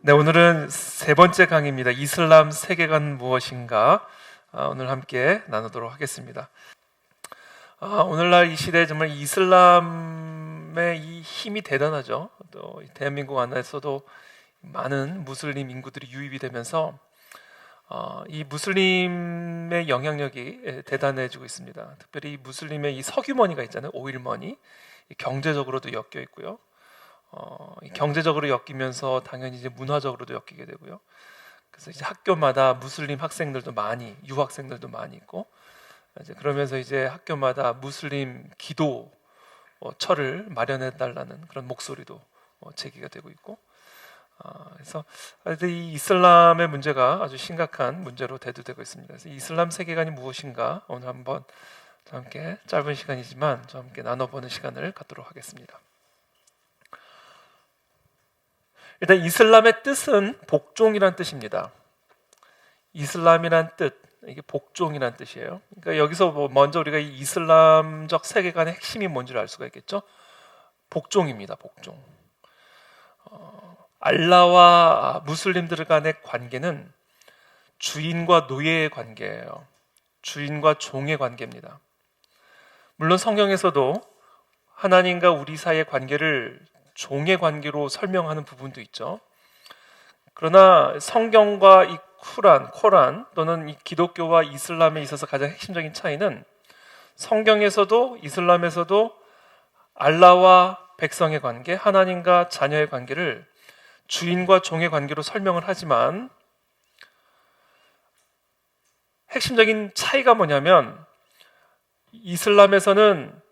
네, 오늘은 세 번째 강의입니다. 이슬람 세계관 무엇인가? 오늘 함께 나누도록 하겠습니다. 오늘날 이 시대에 정말 이슬람의 이 힘이 대단하죠. 또 대한민국 안에서도 많은 무슬림 인구들이 유입이 되면서 이 무슬림의 영향력이 대단해지고 있습니다. 특별히 무슬림의 이 석유머니가 있잖아요. 오일머니, 경제적으로도 엮여 있고요. 경제적으로 엮이면서 당연히 이제 문화적으로도 엮이게 되고요. 그래서 이제 학교마다 무슬림 학생들도 많이, 유학생들도 많이 있고, 이제 그러면서 이제 학교마다 무슬림 기도처를 마련해 달라는 그런 목소리도 제기가 되고 있고, 그래서 이 이슬람의 문제가 아주 심각한 문제로 대두되고 있습니다. 그래서 이슬람 세계관이 무엇인가 오늘 한번 저와 함께 짧은 시간이지만 저와 함께 나눠보는 시간을 갖도록 하겠습니다. 일단 이슬람의 뜻은 복종이란 뜻입니다. 이슬람이란 뜻, 이게 복종이란 뜻이에요. 그러니까 여기서 먼저 우리가 이 이슬람적 세계관의 핵심이 뭔지를 알 수가 있겠죠. 복종입니다. 복종. 알라와 무슬림들 간의 관계는 주인과 노예의 관계예요. 주인과 종의 관계입니다. 물론 성경에서도 하나님과 우리 사이의 관계를 종의 관계로 설명하는 부분도 있죠. 그러나 성경과 이 코란 또는 이 기독교와 이슬람에 있어서 가장 핵심적인 차이는 성경에서도 이슬람에서도 알라와 백성의 관계, 하나님과 자녀의 관계를 주인과 종의 관계로 설명을 하지만 핵심적인 차이가 뭐냐면 이슬람에서는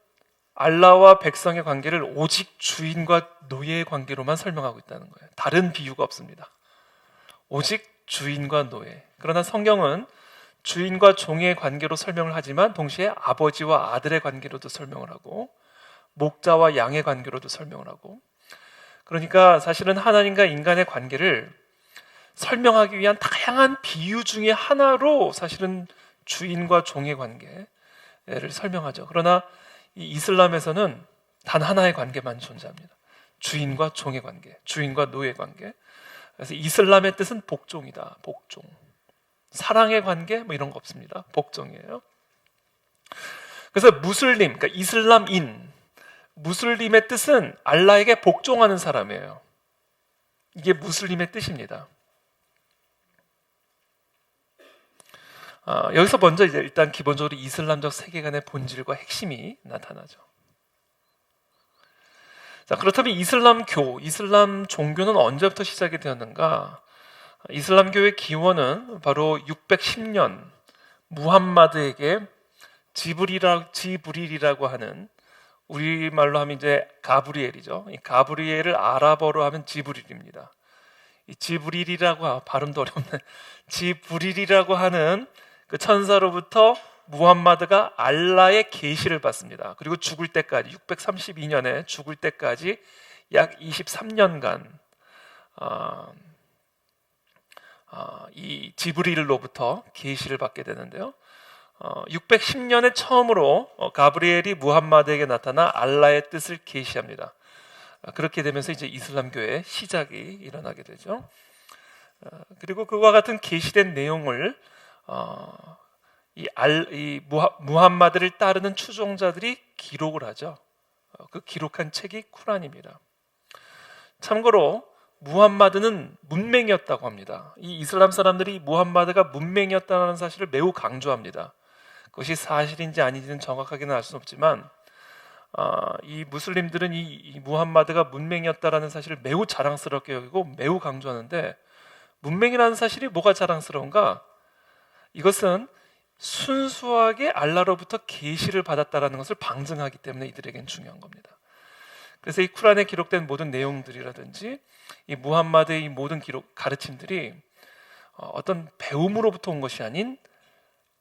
알라와 백성의 관계를 오직 주인과 노예의 관계로만 설명하고 있다는 거예요. 다른 비유가 없습니다. 오직 주인과 노예. 그러나 성경은 주인과 종의 관계로 설명을 하지만 동시에 아버지와 아들의 관계로도 설명을 하고 목자와 양의 관계로도 설명을 하고, 그러니까 사실은 하나님과 인간의 관계를 설명하기 위한 다양한 비유 중에 하나로 사실은 주인과 종의 관계를 설명하죠. 그러나 이 이슬람에서는 단 하나의 관계만 존재합니다. 주인과 종의 관계, 주인과 노예 관계. 그래서 이슬람의 뜻은 복종이다. 복종. 사랑의 관계 뭐 이런 거 없습니다. 복종이에요. 그래서 무슬림, 그러니까 이슬람인, 무슬림의 뜻은 알라에게 복종하는 사람이에요. 이게 무슬림의 뜻입니다. 여기서 먼저 이제 일단 기본적으로 이슬람적 세계관의 본질과 핵심이 나타나죠. 자, 그렇다면 이슬람 종교는 언제부터 시작이 되었는가? 이슬람교의 기원은 바로 610년 무함마드에게 지브릴이라고 하는, 우리말로 하면 이제 가브리엘이죠. 이 가브리엘을 아랍어로 하면 지브릴입니다. 이 지브릴이라고, 발음도 어렵네. 지브릴이라고 하는 그 천사로부터 무함마드가 알라의 계시를 받습니다. 그리고 죽을 때까지 632년에 죽을 때까지 약 23년간 이 지브릴로부터 계시를 받게 되는데요. 610년에 처음으로 가브리엘이 무함마드에게 나타나 알라의 뜻을 계시합니다. 그렇게 되면서 이제 이슬람교의 시작이 일어나게 되죠. 그리고 그와 같은 계시된 내용을 무함마드를 따르는 추종자들이 기록을 하죠. 그 기록한 책이 쿠란입니다. 참고로 무함마드는 문맹이었다고 합니다. 이 이슬람 사람들이 무함마드가 문맹이었다는 사실을 매우 강조합니다. 그것이 사실인지 아닌지는 정확하게는 알 수는 없지만 이 무슬림들은 이 무함마드가 문맹이었다는 사실을 매우 자랑스럽게 여기고 매우 강조하는데, 문맹이라는 사실이 뭐가 자랑스러운가? 이것은 순수하게 알라로부터 계시를 받았다는 것을 방증하기 때문에 이들에겐 중요한 겁니다. 그래서 이 쿠란에 기록된 모든 내용들이라든지 이 무함마드의 이 모든 가르침들이 어떤 배움으로부터 온 것이 아닌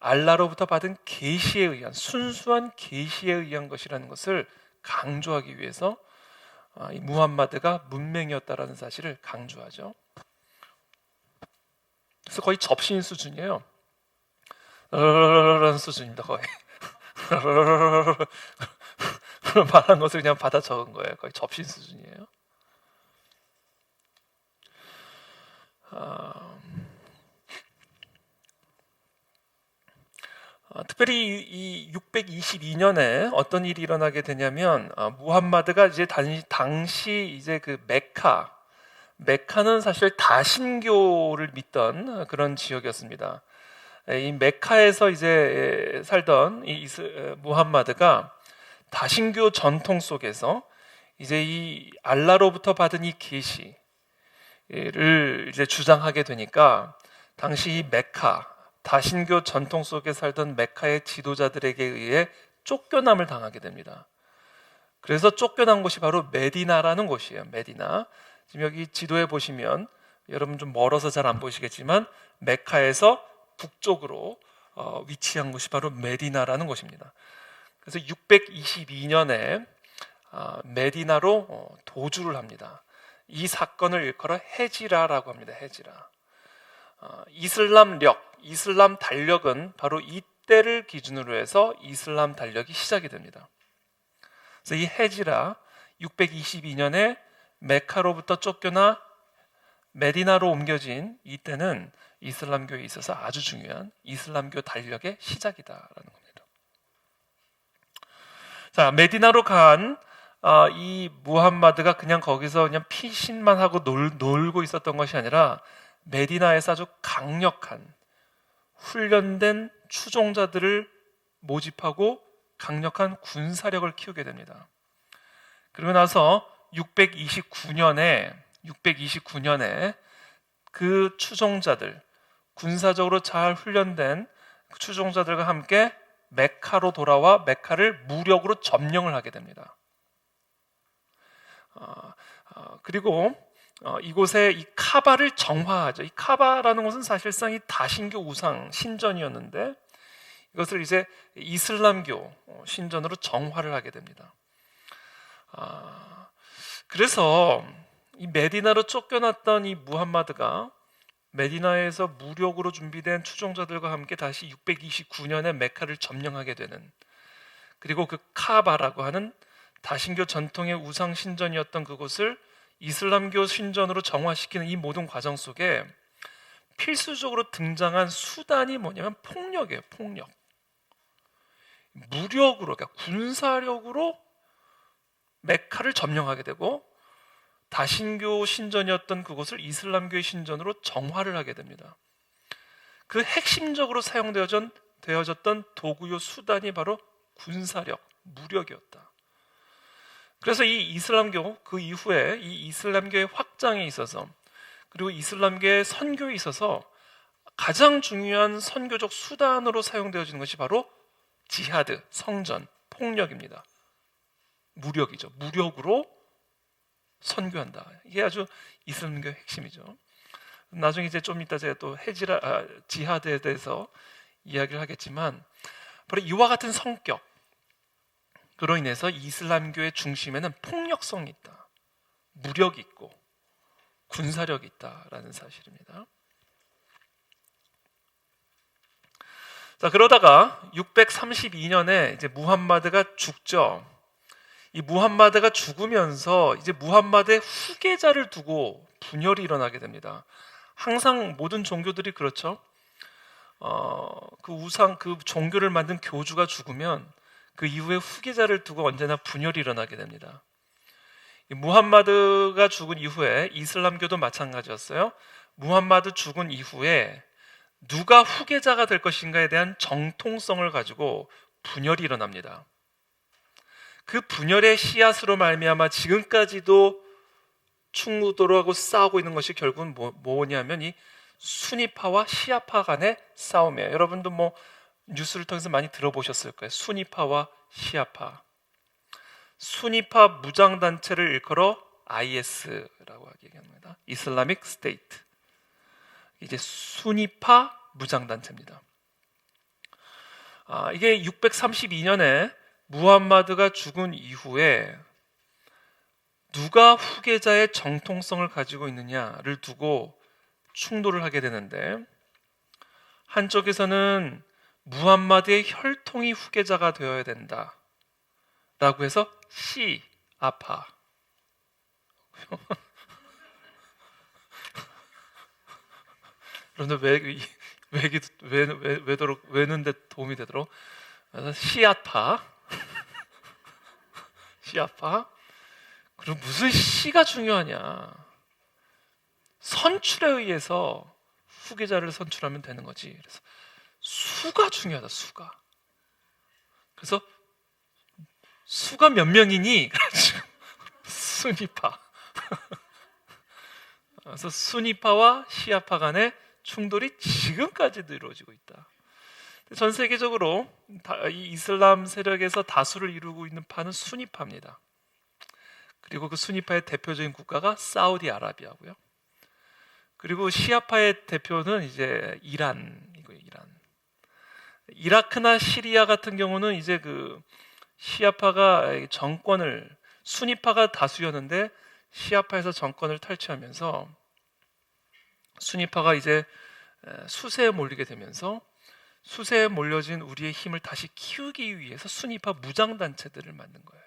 알라로부터 받은 계시에 의한, 순수한 계시에 의한 것이라는 것을 강조하기 위해서 이 무함마드가 문맹이었다라는 사실을 강조하죠. 그래서 거의 접신 수준이에요. 라는 수준입니다. 거의 말한 것을 그냥 받아 적은 거예요. 거의 접신 수준이에요. 특별히 이 622년에 어떤 일이 일어나게 되냐면 무함마드가 이제 당시 이제 그 메카는 사실 다신교를 믿던 그런 지역이었습니다. 이 메카에서 이제 살던 무함마드가 다신교 전통 속에서 이제 이 알라로부터 받은 이 계시를 이제 주장하게 되니까 당시 이 다신교 전통 속에 살던 메카의 지도자들에게 의해 쫓겨남을 당하게 됩니다. 그래서 쫓겨난 곳이 바로 메디나라는 곳이에요. 메디나. 지금 여기 지도에 보시면 여러분 좀 멀어서 잘 안 보이시겠지만 메카에서 북쪽으로 위치한 곳이 바로 메디나라는 곳입니다. 그래서 622년에 메디나로 도주를 합니다. 이 사건을 일컬어 헤지라라고 합니다. 헤지라. 이슬람 달력은 바로 이때를 기준으로 해서 이슬람 달력이 시작이 됩니다. 그래서 이 헤지라 622년에 메카로부터 쫓겨나 메디나로 옮겨진 이때는 이슬람교에 있어서 아주 중요한 이슬람교 달력의 시작이다라는 겁니다. 자, 메디나로 간 이 무함마드가 그냥 거기서 그냥 피신만 하고 놀고 있었던 것이 아니라 메디나에서 아주 강력한 훈련된 추종자들을 모집하고 강력한 군사력을 키우게 됩니다. 그러고 나서 629년에 그 추종자들, 군사적으로 잘 훈련된 추종자들과 함께 메카로 돌아와 메카를 무력으로 점령을 하게 됩니다. 그리고 이곳에 이 카바를 정화하죠. 이 카바라는 것은 사실상 이 다신교 우상 신전이었는데 이것을 이제 이슬람교 신전으로 정화를 하게 됩니다. 그래서 이 메디나로 쫓겨났던 이 무함마드가 메디나에서 무력으로 준비된 추종자들과 함께 다시 629년에 메카를 점령하게 되는, 그리고 그 카바라고 하는 다신교 전통의 우상 신전이었던 그곳을 이슬람교 신전으로 정화시키는 이 모든 과정 속에 필수적으로 등장한 수단이 뭐냐면 폭력이에요. 폭력. 무력으로, 그러니까 군사력으로 메카를 점령하게 되고 다신교 신전이었던 그곳을 이슬람교의 신전으로 정화를 하게 됩니다. 그 핵심적으로 사용되어졌던 도구요 수단이 바로 군사력, 무력이었다. 그래서 이 이슬람교, 그 이후에 이 이슬람교의 확장에 있어서, 그리고 이슬람교의 선교에 있어서 가장 중요한 선교적 수단으로 사용되어지는 것이 바로 지하드, 성전, 폭력입니다. 무력이죠. 무력으로 선교한다. 이게 아주 이슬람교의 핵심이죠. 나중에 이제 좀 이따 제가 또 지하드에 대해서 이야기를 하겠지만, 바로 이와 같은 성격, 그로 인해서 이슬람교의 중심에는 폭력성이 있다, 무력이 있고 군사력이 있다라는 사실입니다. 자, 그러다가 632년에 이제 무함마드가 죽죠. 이 무함마드가 죽으면서 이제 무함마드의 후계자를 두고 분열이 일어나게 됩니다. 항상 모든 종교들이 그렇죠. 그 종교를 만든 교주가 죽으면 그 이후에 후계자를 두고 언제나 분열이 일어나게 됩니다. 무함마드가 죽은 이후에 이슬람교도 마찬가지였어요. 무함마드 죽은 이후에 누가 후계자가 될 것인가에 대한 정통성을 가지고 분열이 일어납니다. 그 분열의 씨앗으로 말미암아 지금까지도 충돌을 하고 싸우고 있는 것이 결국은 뭐냐면 이 수니파와 시아파 간의 싸움이에요. 여러분도 뭐 뉴스를 통해서 많이 들어보셨을 거예요. 수니파와 시아파. 수니파 무장단체를 일컬어 IS라고 얘기합니다. 이슬라믹 스테이트. 이제 수니파 무장단체입니다. 이게 632년에 무함마드가 죽은 이후에 누가 후계자의 정통성을 가지고 있느냐를 두고 충돌을 하게 되는데, 한쪽에서는 무함마드의 혈통이 후계자가 되어야 된다 라고 해서 시아파. 그런데 왜 외는데 도움이 되도록. 그래서 시아파, 시아파. 그리고 무슨 시가 중요하냐? 선출에 의해서 후계자를 선출하면 되는 거지. 그래서 수가 중요하다. 수가. 그래서 수가 몇 명이니? 그래가지고 순위파. 그래서 순위파와 시아파 간의 충돌이 지금까지도 이루어지고 있다. 전 세계적으로 이 이슬람 세력에서 다수를 이루고 있는 파는 순위파입니다. 그리고 그 순위파의 대표적인 국가가 사우디아라비아고요. 그리고 시아파의 대표는 이제 이란이고요. 이라크나 시리아 같은 경우는 이제 그 시아파가 정권을, 순위파가 다수였는데 시아파에서 정권을 탈취하면서 순위파가 이제 수세에 몰리게 되면서 수세에 몰려진 우리의 힘을 다시 키우기 위해서 순위파 무장단체들을 만든 거예요.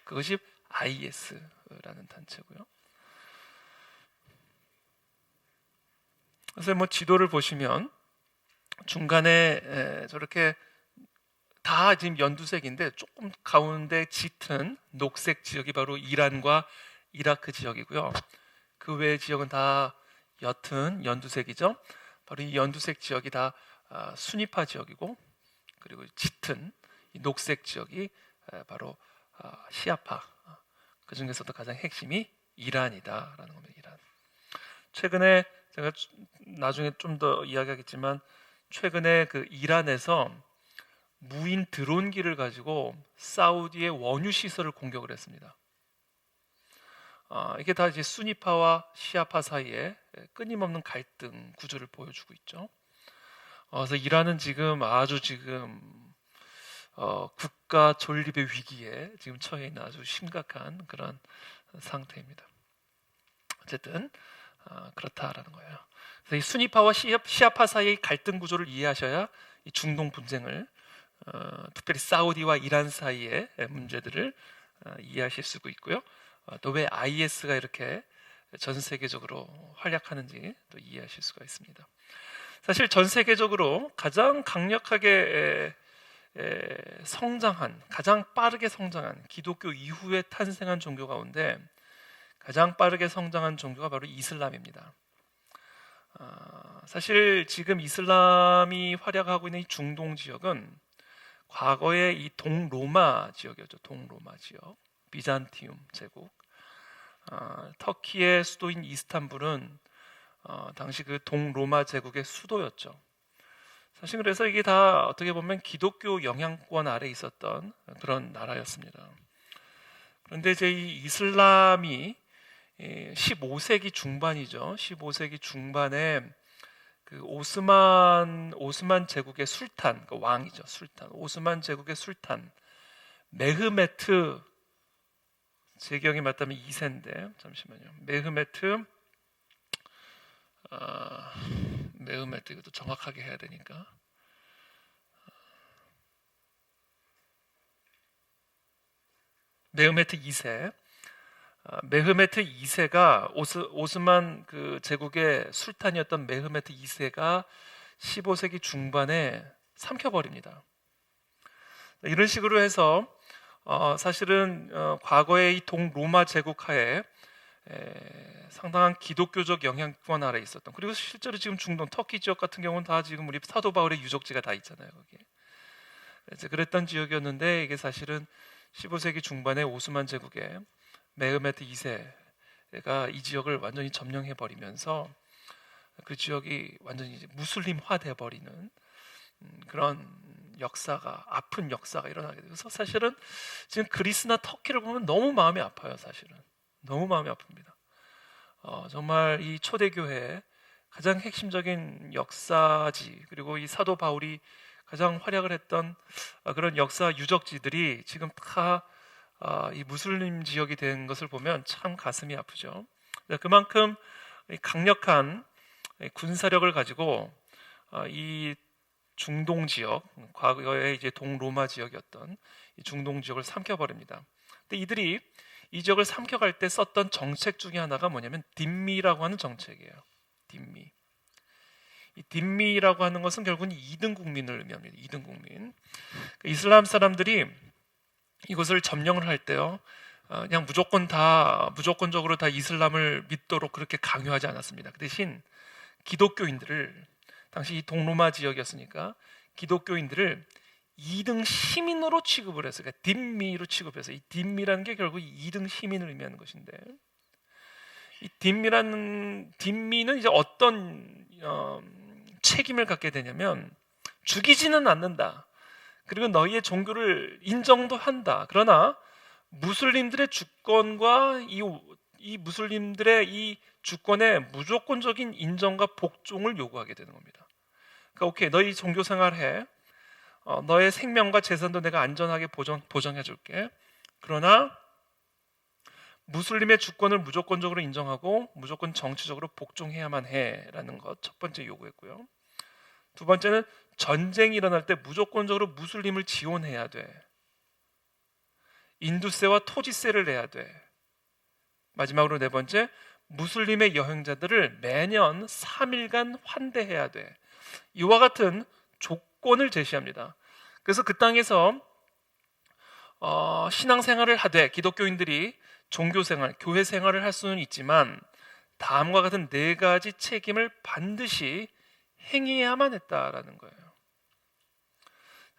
그것이 IS라는 단체고요. 그래서 뭐 지도를 보시면 중간에 저렇게 다 지금 연두색인데 조금 가운데 짙은 녹색 지역이 바로 이란과 이라크 지역이고요. 그 외의 지역은 다 옅은 연두색이죠. 바로 이 연두색 지역이 다 순위파 지역이고, 그리고 짙은 이 녹색 지역이 바로 시아파. 그 중에서도 가장 핵심이 이란이다라는 겁니다. 이란. 최근에 제가 나중에 좀 더 이야기하겠지만, 최근에 그 이란에서 무인 드론기를 가지고 사우디의 원유 시설을 공격을 했습니다. 이게 다 이제 순위파와 시아파 사이에 끊임없는 갈등 구조를 보여주고 있죠. 그래서 이란은 지금 아주 국가 존립의 위기에 지금 처해 있는 아주 심각한 그런 상태입니다. 어쨌든 그렇다라는 거예요. 그래서 이 순위파와 시아파 사이의 갈등 구조를 이해하셔야 이 중동 분쟁을, 특별히 사우디와 이란 사이의 문제들을 이해하실 수 있고요. 또 왜 IS가 이렇게 전 세계적으로 활약하는지 또 이해하실 수가 있습니다. 사실 전 세계적으로 가장 강력하게 성장한, 가장 빠르게 성장한 기독교 이후에 탄생한 종교 가운데 가장 빠르게 성장한 종교가 바로 이슬람입니다. 사실 지금 이슬람이 활약하고 있는 이 중동 지역은 과거에 이 동로마 지역이었죠. 동로마 지역, 비잔티움 제국, 터키의 수도인 이스탄불은 당시 그 동로마 제국의 수도였죠. 사실 그래서 이게 다 어떻게 보면 기독교 영향권 아래 있었던 그런 나라였습니다. 그런데 이제 이 이슬람이 15세기 중반이죠. 15세기 중반에 그 오스만 제국의 술탄, 그 왕이죠. 술탄. 오스만 제국의 술탄 메흐메트, 제 기억이 맞다면 2세인데 잠시만요. 메흐메트 이것도 정확하게 해야 되니까. 메흐메트 2세. 메흐메트 2세가 오스만 그 제국의 술탄이었던 메흐메트 2세가 15세기 중반에 삼켜버립니다. 이런 식으로 해서 사실은 과거의 이 동로마 제국 하에 상당한 기독교적 영향권 아래 있었던, 그리고 실제로 지금 중동 터키 지역 같은 경우는 다 지금 우리 사도 바울의 유적지가 다 있잖아요. 거기에. 그랬던 지역이었는데 이게 사실은 15세기 중반에 오스만 제국의 메흐메트 2세가 이 지역을 완전히 점령해 버리면서 그 지역이 완전히 이제 무슬림화 돼 버리는 그런 역사가, 아픈 역사가 일어나게 돼서 사실은 지금 그리스나 터키를 보면 너무 마음이 아파요. 사실은 너무 마음이 아픕니다. 정말 이 초대교회의 가장 핵심적인 역사지, 그리고 이 사도 바울이 가장 활약을 했던 그런 역사 유적지들이 지금 다 이 무슬림 지역이 된 것을 보면 참 가슴이 아프죠. 그만큼 강력한 군사력을 가지고 이 중동 지역, 과거에 이제 동로마 지역이었던 이 중동 지역을 삼켜버립니다. 근데 이들이 이 지역을 삼켜갈 때 썼던 정책 중에 하나가 뭐냐면 딘미라고 하는 정책이에요. 딘미. 이 딘미라고 하는 것은 결국은 2등 국민을 의미합니다. 2등 국민. 이슬람 사람들이 이것을 점령을 할 때요, 그냥 무조건적으로 다 이슬람을 믿도록 그렇게 강요하지 않았습니다. 그 대신 기독교인들을, 당시 이 동로마 지역이었으니까 기독교인들을 2등 시민으로 취급을 했어요. 그러니까 딘미로 취급해서, 이 딘미라는 게 결국 2등 시민을 의미하는 것인데, 이 딘미는 이제 어떤 책임을 갖게 되냐면, 죽이지는 않는다. 그리고 너희의 종교를 인정도 한다. 그러나 무슬림들의 주권과 이 무슬림들의 이 주권의 무조건적인 인정과 복종을 요구하게 되는 겁니다. 그러니까 오케이, 너희 종교 생활해. 너의 생명과 재산도 내가 안전하게 보정해 줄게. 그러나 무슬림의 주권을 무조건적으로 인정하고 무조건 정치적으로 복종해야만 해라는 것, 첫 번째 요구했고요. 두 번째는 전쟁이 일어날 때 무조건적으로 무슬림을 지원해야 돼. 인두세와 토지세를 내야 돼. 마지막으로 네 번째, 무슬림의 여행자들을 매년 3일간 환대해야 돼. 이와 같은 조건을 제시합니다. 그래서 그 땅에서 신앙생활을 하되, 기독교인들이 종교생활, 교회생활을 할 수는 있지만 다음과 같은 네 가지 책임을 반드시 행해야만 했다라는 거예요.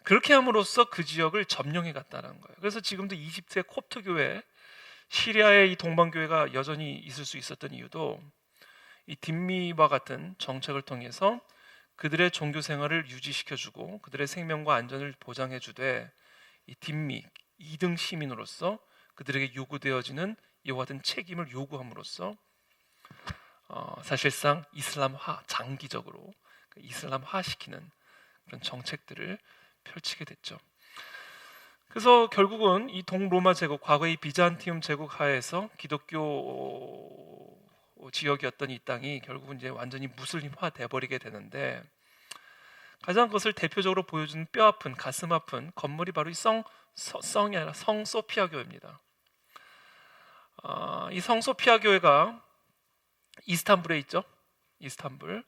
그렇게 함으로써 그 지역을 점령해 갔다는 거예요. 그래서 지금도 이집트의 콥트 교회, 시리아의 이 동방교회가 여전히 있을 수 있었던 이유도 이 딘미와 같은 정책을 통해서 그들의 종교 생활을 유지시켜주고 그들의 생명과 안전을 보장해주되, 이 딘미 2등 시민으로서 그들에게 요구되어지는 이와 같은 책임을 요구함으로써 사실상 이슬람화, 장기적으로 이슬람화시키는 그런 정책들을 펼치게 됐죠. 그래서 결국은 이 동로마 제국, 과거의 비잔티움 제국 하에서 기독교 지역이었던 이 땅이 결국은 이제 완전히 무슬림화 돼버리게 되는데, 가장 그것을 대표적으로 보여주는 뼈아픈, 가슴 아픈 건물이 바로 이 성이 아니라 성 소피아 교회입니다. 이 성 소피아 교회가 이스탄불에 있죠. 이스탄불.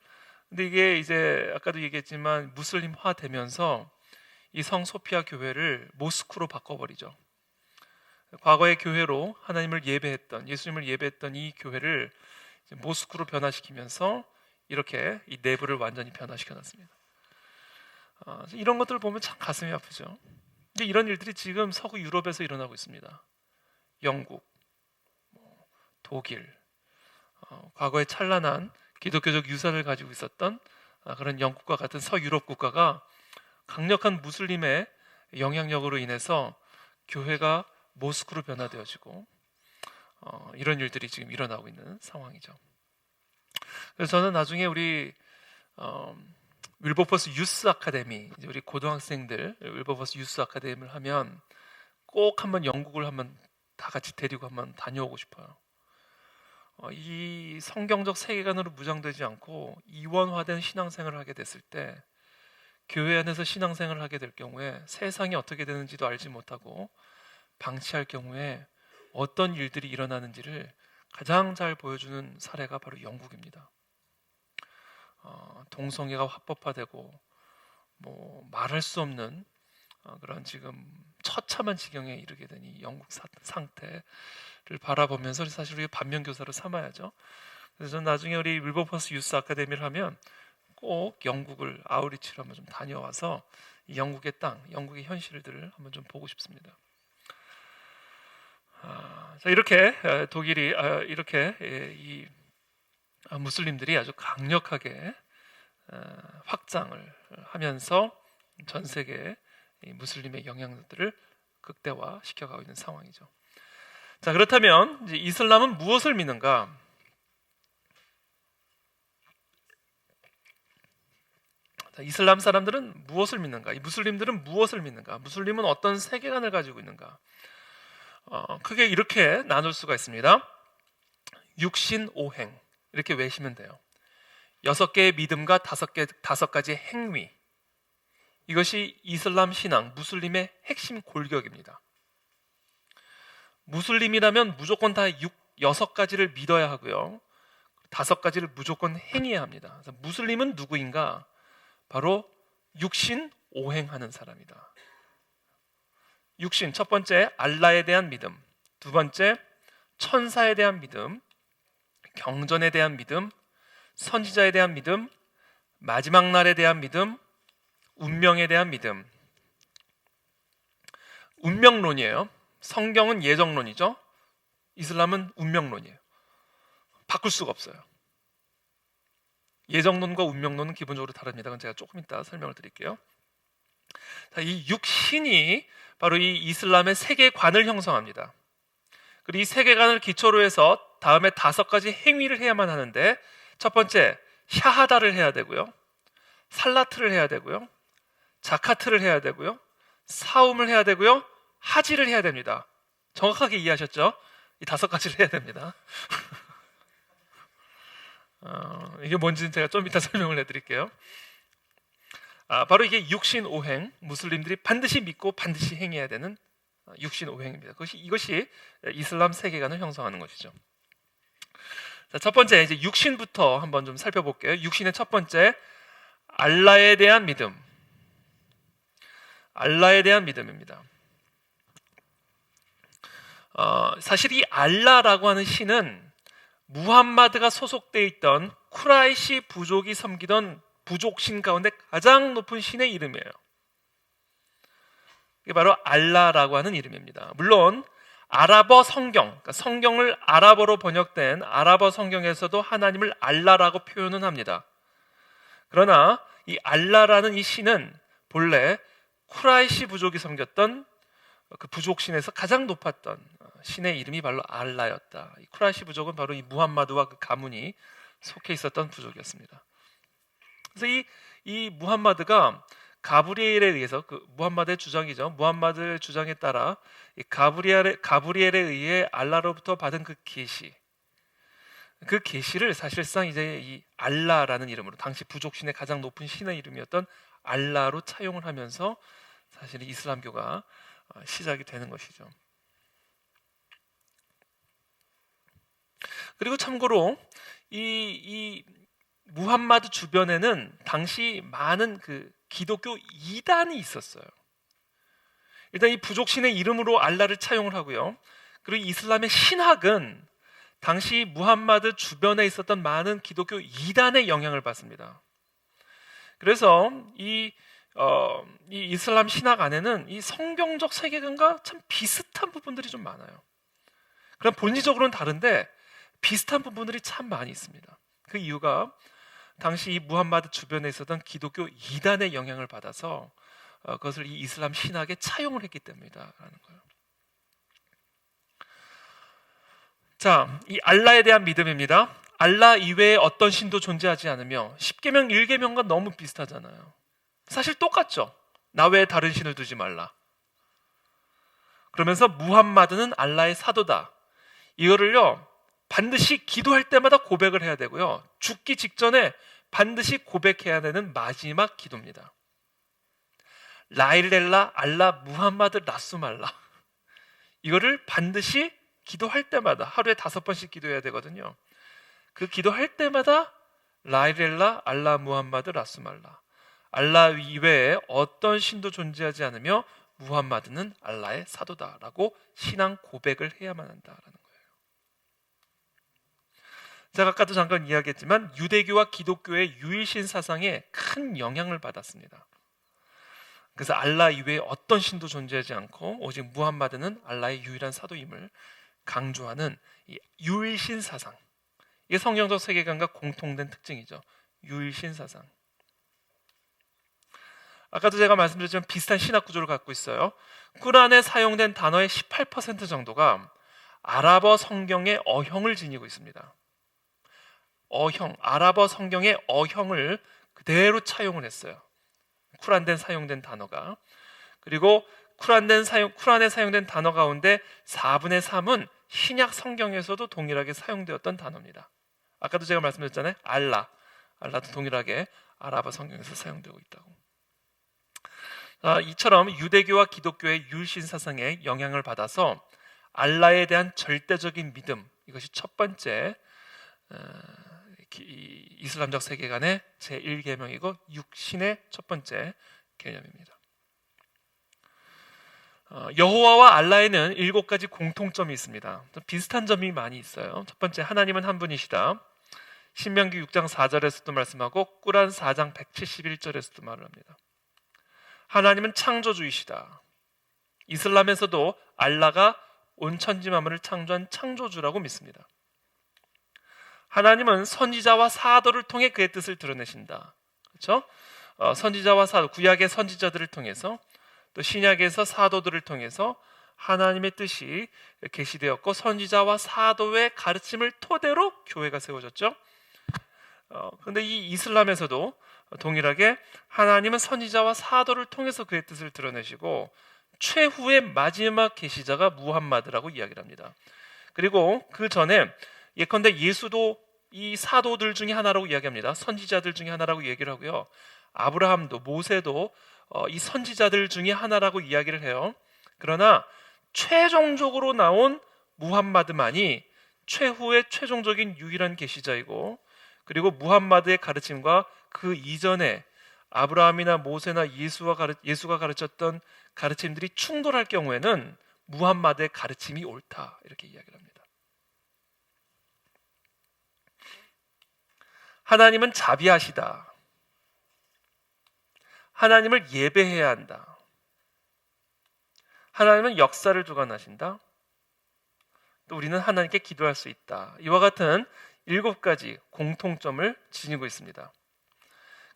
근데 이게 이제 아까도 얘기했지만 무슬림화 되면서 이 성 소피아 교회를 모스크로 바꿔버리죠. 과거의 교회로 하나님을 예배했던, 예수님을 예배했던 이 교회를 이제 모스크로 변화시키면서 이렇게 이 내부를 완전히 변화시켜놨습니다. 이런 것들을 보면 참 가슴이 아프죠. 근데 이런 일들이 지금 서구 유럽에서 일어나고 있습니다. 영국, 독일, 과거에 찬란한 기독교적 유산을 가지고 있었던 그런 영국과 같은 서유럽 국가가 강력한 무슬림의 영향력으로 인해서 교회가 모스크로 변화되어지고 이런 일들이 지금 일어나고 있는 상황이죠. 그래서 저는 나중에 우리 윌버포스 유스 아카데미, 이제 우리 고등학생들 윌버포스 유스 아카데미를 하면 꼭 한번 영국을 한번 다 같이 데리고 한번 다녀오고 싶어요. 이 성경적 세계관으로 무장되지 않고 이원화된 신앙생활을 하게 됐을 때, 교회 안에서 신앙생활을 하게 될 경우에 세상이 어떻게 되는지도 알지 못하고 방치할 경우에 어떤 일들이 일어나는지를 가장 잘 보여주는 사례가 바로 영국입니다. 동성애가 합법화되고 말할 수 없는 그런 지금 처참한 지경에 이르게 된 이 영국 상태를 바라보면서 사실 우리가 반면교사로 삼아야죠. 그래서 저는 나중에 우리 윌버포스 유스 아카데미를 하면 꼭 영국을 아우리치로 한번 좀 다녀와서 이 영국의 땅, 영국의 현실들을 한번 좀 보고 싶습니다. 자, 이렇게 독일이 이렇게 이 무슬림들이 아주 강력하게 확장을 하면서 전 세계 무슬림의 영향력들을 극대화시켜가고 있는 상황이죠. 자, 그렇다면 이제 이슬람은 무엇을 믿는가? 자, 이슬람 사람들은 무엇을 믿는가? 이 무슬림들은 무엇을 믿는가? 무슬림은 어떤 세계관을 가지고 있는가? 크게 이렇게 나눌 수가 있습니다. 육신오행, 이렇게 외시면 돼요. 6개의 믿음과 5가지 행위, 이것이 이슬람 신앙, 무슬림의 핵심 골격입니다. 무슬림이라면 무조건 다 6가지를 믿어야 하고요. 다섯 가지를 무조건 행해야 합니다. 그래서 무슬림은 누구인가? 바로 육신 오행하는 사람이다. 육신, 첫 번째 알라에 대한 믿음, 두 번째 천사에 대한 믿음, 경전에 대한 믿음, 선지자에 대한 믿음, 마지막 날에 대한 믿음, 운명에 대한 믿음. 운명론이에요. 성경은 예정론이죠. 이슬람은 운명론이에요. 바꿀 수가 없어요. 예정론과 운명론은 기본적으로 다릅니다. 그건 제가 조금 이따 설명을 드릴게요. 자, 이 육신이 바로 이 이슬람의 세계관을 형성합니다. 그리고 이 세계관을 기초로 해서 다음에 다섯 가지 행위를 해야만 하는데, 첫 번째 샤하다를 해야 되고요, 살라트를 해야 되고요, 자카트를 해야 되고요, 사움을 해야 되고요, 하지를 해야 됩니다. 정확하게 이해하셨죠? 이 다섯 가지를 해야 됩니다. 이게 뭔지는 제가 좀 이따 설명을 해드릴게요. 바로 이게 육신 오행, 무슬림들이 반드시 믿고 반드시 행해야 되는 육신 오행입니다. 이것이 이슬람 세계관을 형성하는 것이죠. 자, 첫 번째 이제 육신부터 한번 좀 살펴볼게요. 육신의 첫 번째 알라에 대한 믿음. 알라에 대한 믿음입니다. 사실 이 알라라고 하는 신은 무함마드가 소속되어 있던 쿠라이시 부족이 섬기던 부족신 가운데 가장 높은 신의 이름이에요. 이게 바로 알라라고 하는 이름입니다. 물론 아랍어 성경, 그러니까 성경을 아랍어로 번역된 아랍어 성경에서도 하나님을 알라라고 표현은 합니다. 그러나 이 알라라는 이 신은 본래 쿠라이시 부족이 섬겼던 그 부족신에서 가장 높았던 신의 이름이 바로 알라였다. 이 쿠라이시 부족은 바로 이 무함마드와 그 가문이 속해 있었던 부족이었습니다. 그래서 이 무함마드가 가브리엘에 의해서, 그 무함마드의 주장이죠. 무함마드의 주장에 따라 이 가브리엘에 의해 알라로부터 받은 그 계시를 사실상 이제 이 알라라는 이름으로, 당시 부족신의 가장 높은 신의 이름이었던 알라로 차용을 하면서 사실 이슬람교가 시작이 되는 것이죠. 그리고 참고로 이 무함마드 주변에는 당시 많은 그 기독교 이단이 있었어요. 일단 이 부족신의 이름으로 알라를 차용을 하고요. 그리고 이슬람의 신학은 당시 무함마드 주변에 있었던 많은 기독교 이단의 영향을 받습니다. 그래서 이 이슬람 신학 안에는 이 성경적 세계관과 참 비슷한 부분들이 좀 많아요. 그럼 본질적으로는 다른데 비슷한 부분들이 참 많이 있습니다. 그 이유가 당시 이 무함마드 주변에 있었던 기독교 이단의 영향을 받아서 그것을 이 이슬람 신학에 차용을 했기 때문이다라는 거예요. 자, 이 알라에 대한 믿음입니다. 알라 이외에 어떤 신도 존재하지 않으며 10계명 1계명과 너무 비슷하잖아요. 사실 똑같죠. 나 외에 다른 신을 두지 말라. 그러면서 무함마드는 알라의 사도다. 이거를요 반드시 기도할 때마다 고백을 해야 되고요, 죽기 직전에 반드시 고백해야 되는 마지막 기도입니다. 라일렐라 알라 무함마드 라수말라. 이거를 반드시 기도할 때마다 하루에 5번씩 기도해야 되거든요. 그 기도할 때마다 라일렐라 알라 무함마드 라수말라. 알라 이외에 어떤 신도 존재하지 않으며 무함마드는 알라의 사도다라고 신앙 고백을 해야만 한다라는 거예요. 제가 아까도 잠깐 이야기했지만 유대교와 기독교의 유일신 사상에 큰 영향을 받았습니다. 그래서 알라 이외에 어떤 신도 존재하지 않고 오직 무함마드는 알라의 유일한 사도임을 강조하는 이 유일신 사상, 이게 성경적 세계관과 공통된 특징이죠. 유일신 사상. 아까도 제가 말씀드렸지만 비슷한 신학 구조를 갖고 있어요. 꾸란에 사용된 단어의 18% 정도가 아랍어 성경의 어형을 지니고 있습니다. 아랍어 성경의 어형을 그대로 차용을 했어요. 쿠란에 사용된 단어가. 그리고 쿠란에 사용된 단어 가운데 4분의 3은 신약 성경에서도 동일하게 사용되었던 단어입니다. 아까도 제가 말씀드렸잖아요. 알라도 동일하게 아랍어 성경에서 사용되고 있다고. 이처럼 유대교와 기독교의 유일신 사상에 영향을 받아서 알라에 대한 절대적인 믿음, 이것이 첫 번째 이슬람적 세계관의 제1계명이고 육신의 첫 번째 개념입니다. 여호와와 알라에는 7가지 공통점이 있습니다. 비슷한 점이 많이 있어요. 첫 번째, 하나님은 한 분이시다. 신명기 6장 4절에서도 말씀하고 꾸란 4장 171절에서도 말을 합니다. 하나님은 창조주이시다. 이슬람에서도 알라가 온 천지 만물을 창조한 창조주라고 믿습니다. 하나님은 선지자와 사도를 통해 그의 뜻을 드러내신다. 그렇죠? 선지자와 사도, 구약의 선지자들을 통해서 또 신약에서 사도들을 통해서 하나님의 뜻이 계시되었고 선지자와 사도의 가르침을 토대로 교회가 세워졌죠. 그런데 이 이슬람에서도 동일하게 하나님은 선지자와 사도를 통해서 그의 뜻을 드러내시고 최후의 마지막 계시자가 무함마드라고 이야기를 합니다. 그리고 그 전에 예컨대 예수도 이 사도들 중에 하나라고 이야기합니다. 선지자들 중에 하나라고 얘기를 하고요. 아브라함도 모세도 이 선지자들 중에 하나라고 이야기를 해요. 그러나 최종적으로 나온 무함마드만이 최후의 최종적인 유일한 계시자이고 그리고 무함마드의 가르침과 그 이전에 아브라함이나 모세나 예수가 가르쳤던 가르침들이 충돌할 경우에는 무함마드의 가르침이 옳다 이렇게 이야기를 합니다. 하나님은 자비하시다. 하나님을 예배해야 한다. 하나님은 역사를 주관하신다. 또 우리는 하나님께 기도할 수 있다. 이와 같은 7가지 공통점을 지니고 있습니다.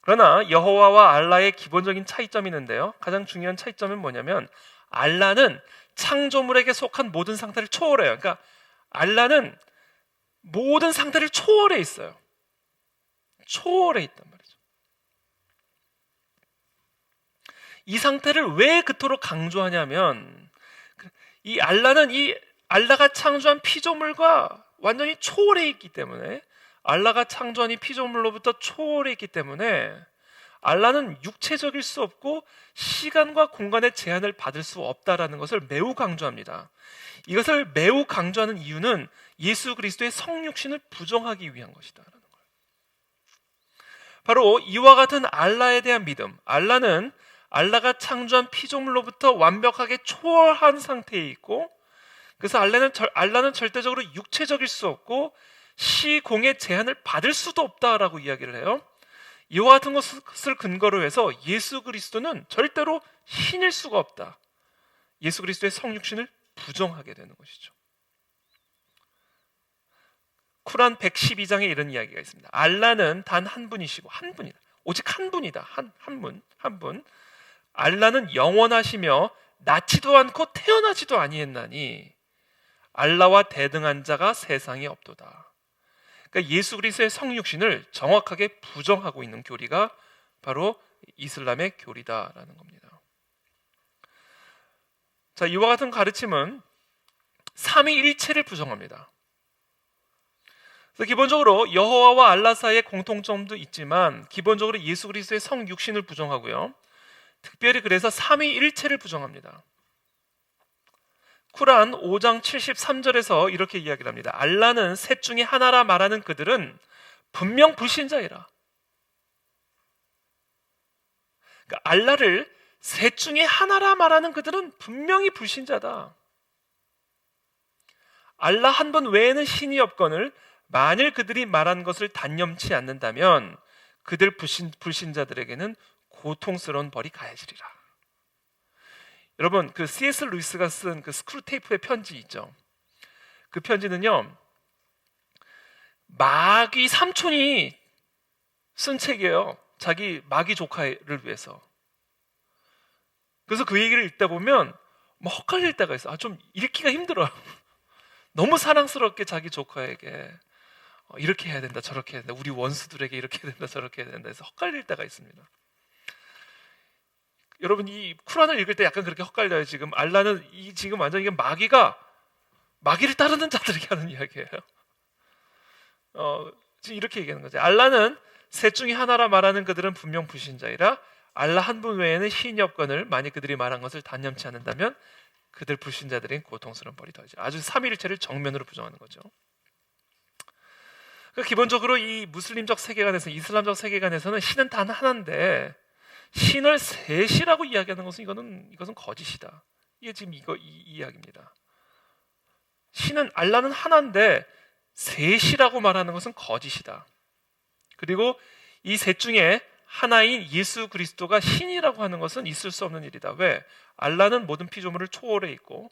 그러나 여호와와 알라의 기본적인 차이점이 있는데요. 가장 중요한 차이점은 뭐냐면 알라는 창조물에게 속한 모든 상태를 초월해요. 그러니까 알라는 모든 상태를 초월해 있어요. 초월해 있단 말이죠. 이 상태를 왜 그토록 강조하냐면 이 알라가 창조한 피조물과 완전히 초월해 있기 때문에 알라가 창조한 이 피조물로부터 초월해 있기 때문에 알라는 육체적일 수 없고 시간과 공간의 제한을 받을 수 없다라는 것을 매우 강조합니다. 이것을 매우 강조하는 이유는 예수 그리스도의 성육신을 부정하기 위한 것이다라는 거예요. 바로 이와 같은 알라에 대한 믿음, 알라가 창조한 피조물로부터 완벽하게 초월한 상태에 있고 그래서 알라는 절대적으로 육체적일 수 없고 시공의 제한을 받을 수도 없다라고 이야기를 해요. 이와 같은 것을 근거로 해서 예수 그리스도는 절대로 신일 수가 없다. 예수 그리스도의 성육신을 부정하게 되는 것이죠. 쿠란 112장에 이런 이야기가 있습니다. 알라는 단 한 분이시고 한 분이다. 오직 한 분이다. 한 분. 알라는 영원하시며 낳지도 않고 태어나지도 아니했나니 알라와 대등한 자가 세상에 없도다. 그러니까 예수 그리스도의 성육신을 정확하게 부정하고 있는 교리가 바로 이슬람의 교리다라는 겁니다. 자, 이와 같은 가르침은 삼위일체를 부정합니다. 그래서 기본적으로 여호와와 알라 사이의 공통점도 있지만 기본적으로 예수 그리스도의 성육신을 부정하고요. 특별히 그래서 삼위일체를 부정합니다. 쿠란 5장 73절에서 이렇게 이야기를 합니다. 알라는 셋 중에 하나라 말하는 그들은 분명 불신자이라. 그러니까 알라를 셋 중에 하나라 말하는 그들은 분명히 불신자다. 알라 한 분 외에는 신이 없거늘 만일 그들이 말한 것을 단념치 않는다면 그들 불신자들에게는 고통스러운 벌이 가해지리라. 여러분, 그 C.S. 루이스가 쓴 그 스크루테이프의 편지 있죠. 그 편지는요, 마귀 삼촌이 쓴 책이에요. 자기 마귀 조카를 위해서. 그래서 그 얘기를 읽다 보면 뭐 헛갈릴 때가 있어요. 좀 읽기가 힘들어요. 너무 사랑스럽게 자기 조카에게 이렇게 해야 된다, 저렇게 해야 된다, 우리 원수들에게 이렇게 해야 된다, 저렇게 해야 된다 해서 헛갈릴 때가 있습니다. 여러분, 이 쿠란을 읽을 때 약간 그렇게 헛갈려요. 지금 알라는 지금 완전 이게 마귀를 따르는 자들에게 하는 이야기예요. 지금 이렇게 얘기하는 거죠. 알라는 셋 중에 하나라 말하는 그들은 분명 불신자이라 알라 한 분 외에는 신이 없거늘 만약 그들이 말한 것을 단념치 않는다면 그들 불신자들인 고통스러운 벌이 더하지. 아주 삼위일체를 정면으로 부정하는 거죠. 그러니까 기본적으로 이 무슬림적 세계관에서, 이슬람적 세계관에서는 신은 단 하나인데 신을 셋이라고 이야기하는 것은 이것은 거짓이다. 이게 지금 이 이야기입니다. 신은, 알라는 하나인데 셋이라고 말하는 것은 거짓이다. 그리고 이 셋 중에 하나인 예수 그리스도가 신이라고 하는 것은 있을 수 없는 일이다. 왜? 알라는 모든 피조물을 초월해 있고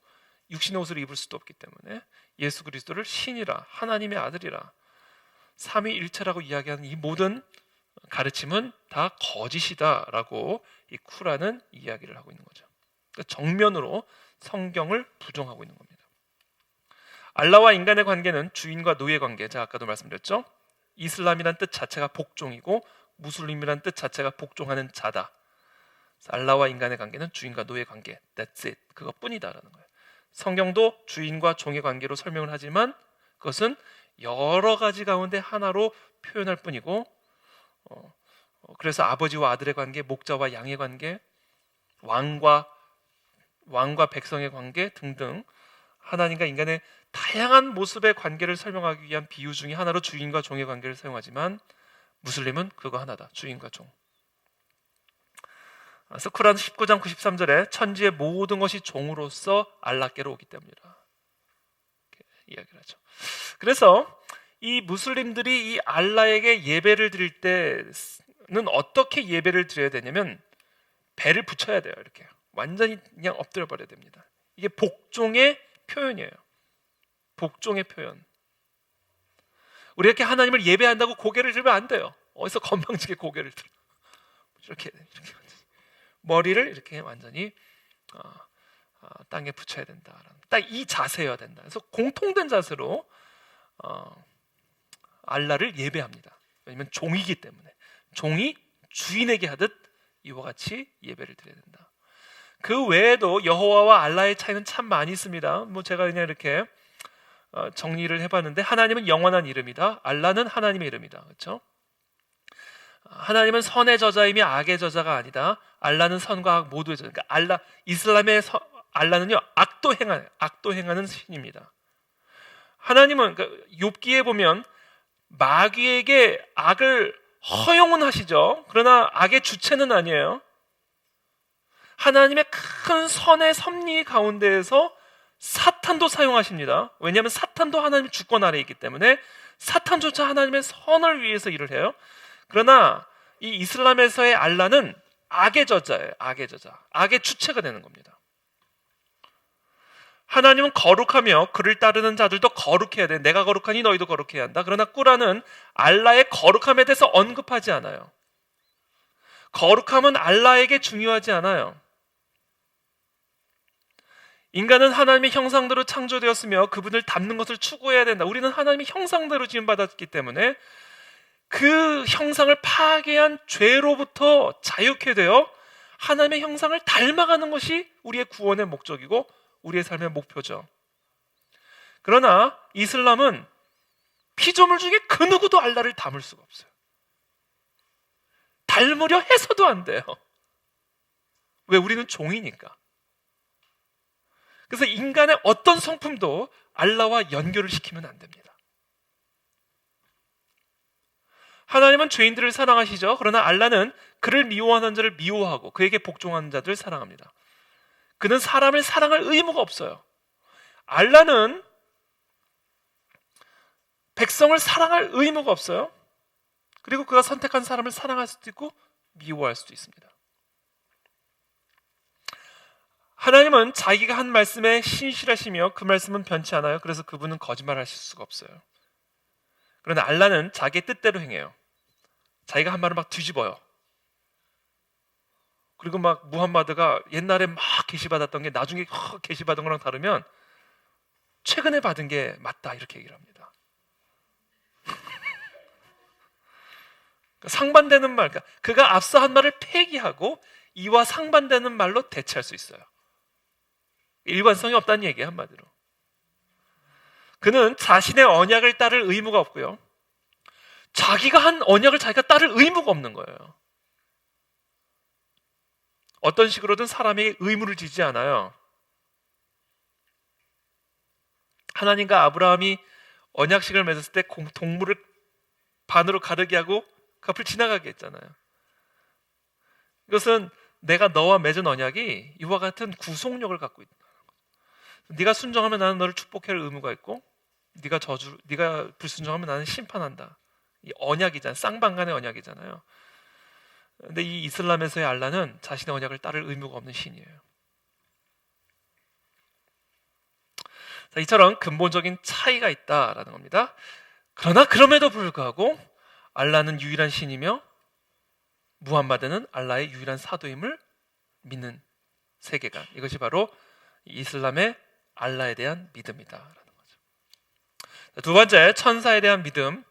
육신의 옷을 입을 수도 없기 때문에 예수 그리스도를 신이라, 하나님의 아들이라, 삼위일체라고 이야기하는 이 모든 가르침은 다 거짓이다라고 이 쿠란은 이야기를 하고 있는 거죠. 그러니까 정면으로 성경을 부정하고 있는 겁니다. 알라와 인간의 관계는 주인과 노예 관계, 제가 아까도 말씀드렸죠. 이슬람이란 뜻 자체가 복종이고 무슬림이란 뜻 자체가 복종하는 자다. 알라와 인간의 관계는 주인과 노예 관계, that's it, 그것뿐이다라는 거예요. 성경도 주인과 종의 관계로 설명을 하지만 그것은 여러 가지 가운데 하나로 표현할 뿐이고, 그래서 아버지와 아들의 관계, 목자와 양의 관계, 왕과 백성의 관계 등등 하나님과 인간의 다양한 모습의 관계를 설명하기 위한 비유 중에 하나로 주인과 종의 관계를 사용하지만 무슬림은 그거 하나다. 주인과 종. 그래서 쿠란 19장 93절에 천지의 모든 것이 종으로서 알라께로 오기 때문이라 이야기를 하죠. 그래서 이 무슬림들이 이 알라에게 예배를 드릴 때는 어떻게 예배를 드려야 되냐면 배를 붙여야 돼요. 이렇게 완전히 그냥 엎드려 버려야 됩니다. 이게 복종의 표현이에요. 복종의 표현. 우리 이렇게 하나님을 예배한다고 고개를 들면 안 돼요. 어디서 건방지게 고개를 들어. 이렇게 머리를 이렇게 완전히 땅에 붙여야 된다. 딱 이 자세여야 된다. 그래서 공통된 자세로 알라를 예배합니다. 왜냐하면 종이기 때문에 종이 주인에게 하듯 이와 같이 예배를 드려야 된다. 그 외에도 여호와와 알라의 차이는 참 많이 있습니다. 뭐 제가 그냥 이렇게 정리를 해봤는데, 하나님은 영원한 이름이다. 알라는 하나님의 이름이다. 그렇죠? 하나님은 선의 저자이며 악의 저자가 아니다. 알라는 선과 악 모두의 저자. 그러니까 이슬람의 알라는요, 악도 행하는 신입니다. 하나님은, 그러니까 욥기에 보면 마귀에게 악을 허용은 하시죠. 그러나 악의 주체는 아니에요. 하나님의 큰 선의 섭리 가운데에서 사탄도 사용하십니다. 왜냐하면 사탄도 하나님의 주권 아래에 있기 때문에 사탄조차 하나님의 선을 위해서 일을 해요. 그러나 이 이슬람에서의 알라는 악의 저자예요. 악의 저자. 악의 주체가 되는 겁니다. 하나님은 거룩하며 그를 따르는 자들도 거룩해야 돼. 내가 거룩하니 너희도 거룩해야 한다. 그러나 꾸란은 알라의 거룩함에 대해서 언급하지 않아요. 거룩함은 알라에게 중요하지 않아요. 인간은 하나님의 형상대로 창조되었으며 그분을 닮는 것을 추구해야 된다. 우리는 하나님의 형상대로 지음받았기 때문에 그 형상을 파괴한 죄로부터 자유케 되어 하나님의 형상을 닮아가는 것이 우리의 구원의 목적이고 우리의 삶의 목표죠. 그러나 이슬람은 피조물 중에 그 누구도 알라를 닮을 수가 없어요. 닮으려 해서도 안 돼요. 왜? 우리는 종이니까. 그래서 인간의 어떤 성품도 알라와 연결을 시키면 안 됩니다. 하나님은 죄인들을 사랑하시죠. 그러나 알라는 그를 미워하는 자를 미워하고 그에게 복종하는 자들을 사랑합니다. 그는 사람을 사랑할 의무가 없어요. 알라는 백성을 사랑할 의무가 없어요. 그리고 그가 선택한 사람을 사랑할 수도 있고 미워할 수도 있습니다. 하나님은 자기가 한 말씀에 신실하시며 그 말씀은 변치 않아요. 그래서 그분은 거짓말하실 수가 없어요. 그러나 알라는 자기의 뜻대로 행해요. 자기가 한 말을 막 뒤집어요. 그리고 막 무함마드가 옛날에 막 계시받았던 게 나중에 계시받은 거랑 다르면 최근에 받은 게 맞다 이렇게 얘기를 합니다. 상반되는 말, 그러니까 그가 앞서 한 말을 폐기하고 이와 상반되는 말로 대체할 수 있어요. 일관성이 없다는 얘기예요, 한마디로. 그는 자신의 언약을 따를 의무가 없고요. 자기가 한 언약을 자기가 따를 의무가 없는 거예요. 어떤 식으로든 사람에게 의무를 지지 않아요. 하나님과 아브라함이 언약식을 맺었을 때 동물을 반으로 가르게 하고 그 앞을 지나가게 했잖아요. 이것은 내가 너와 맺은 언약이 이와 같은 구속력을 갖고 있다. 네가 순종하면 나는 너를 축복할 의무가 있고, 네가 불순종하면 나는 심판한다. 이 언약이잖아요. 쌍방간의 언약이잖아요. 근데 이 이슬람에서의 알라는 자신의 언약을 따를 의무가 없는 신이에요. 자, 이처럼 근본적인 차이가 있다라는 겁니다. 그러나 그럼에도 불구하고 알라는 유일한 신이며 무함마드는 알라의 유일한 사도임을 믿는 세계관, 이것이 바로 이슬람의 알라에 대한 믿음이다라는 거죠. 자, 두 번째, 천사에 대한 믿음.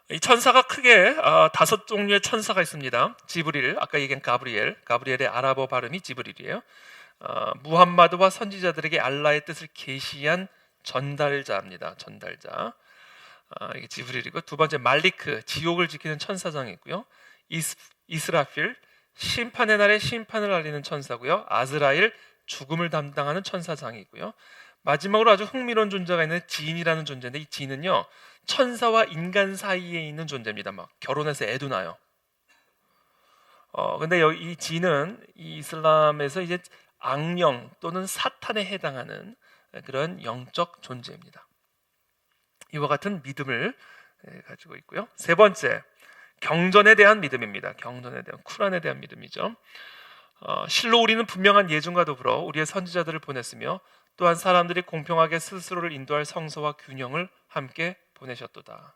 이 천사가 크게 5종류의 천사가 있습니다. 지브릴, 아까 얘기한 가브리엘의 아랍어 발음이 지브릴이에요. 무함마드와 선지자들에게 알라의 뜻을 계시한 전달자입니다. 전달자. 이게 지브릴이고, 두 번째 말리크, 지옥을 지키는 천사장이 있고요. 이스라필, 심판의 날에 심판을 알리는 천사고요. 아즈라일, 죽음을 담당하는 천사장이 있고요. 마지막으로 아주 흥미로운 존재가 있는 진이라는 존재인데, 이 진은요 천사와 인간 사이에 있는 존재입니다. 막 결혼해서 애도 나요. 근데 이 진은 이 이슬람에서 이제 악령 또는 사탄에 해당하는 그런 영적 존재입니다. 이와 같은 믿음을 가지고 있고요. 세 번째, 경전에 대한 믿음입니다. 경전에 대한, 쿠란에 대한 믿음이죠. 실로 우리는 분명한 예증과 더불어 우리의 선지자들을 보냈으며 또한 사람들이 공평하게 스스로를 인도할 성서와 균형을 함께 보내셨도다.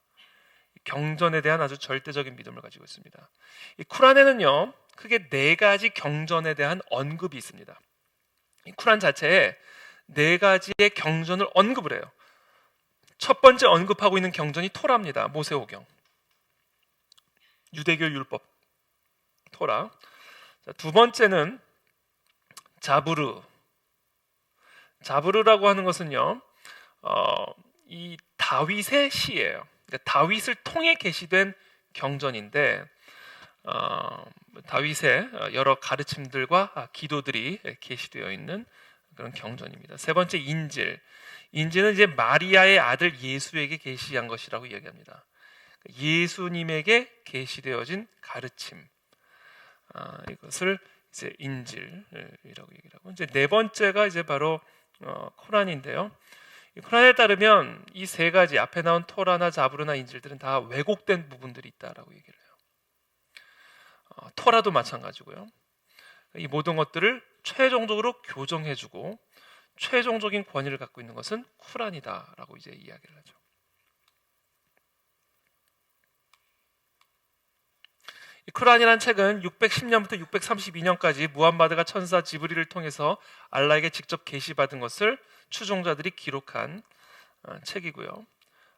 경전에 대한 아주 절대적인 믿음을 가지고 있습니다. 이 쿠란에는요 크게 4가지 경전에 대한 언급이 있습니다. 이 쿠란 자체에 4가지의 경전을 언급을 해요. 첫 번째 언급하고 있는 경전이 토라입니다. 모세오경, 유대교 율법 토라. 자, 두 번째는 자부르라고 하는 것은요 이 다윗의 시예요. 그러니까 다윗을 통해 계시된 경전인데, 다윗의 여러 가르침들과 기도들이 계시되어 있는 그런 경전입니다. 세 번째, 인질은 이제 마리아의 아들 예수에게 계시한 것이라고 이야기합니다. 예수님에게 계시되어진 가르침, 이것을 이제 인질이라고 얘기를 하고, 이제 네 번째가 이제 바로 코란인데요. 이 코란에 따르면 이 3가지 앞에 나온 토라나 자부르나 인질들은 다 왜곡된 부분들이 있다라고 얘기를 해요. 토라도 마찬가지고요. 이 모든 것들을 최종적으로 교정해주고 최종적인 권위를 갖고 있는 것은 쿠란이다라고 이제 이야기를 하죠. 이 쿠란이라는 책은 610년부터 632년까지 무함마드가 천사 지브리를 통해서 알라에게 직접 계시받은 것을 추종자들이 기록한 책이고요.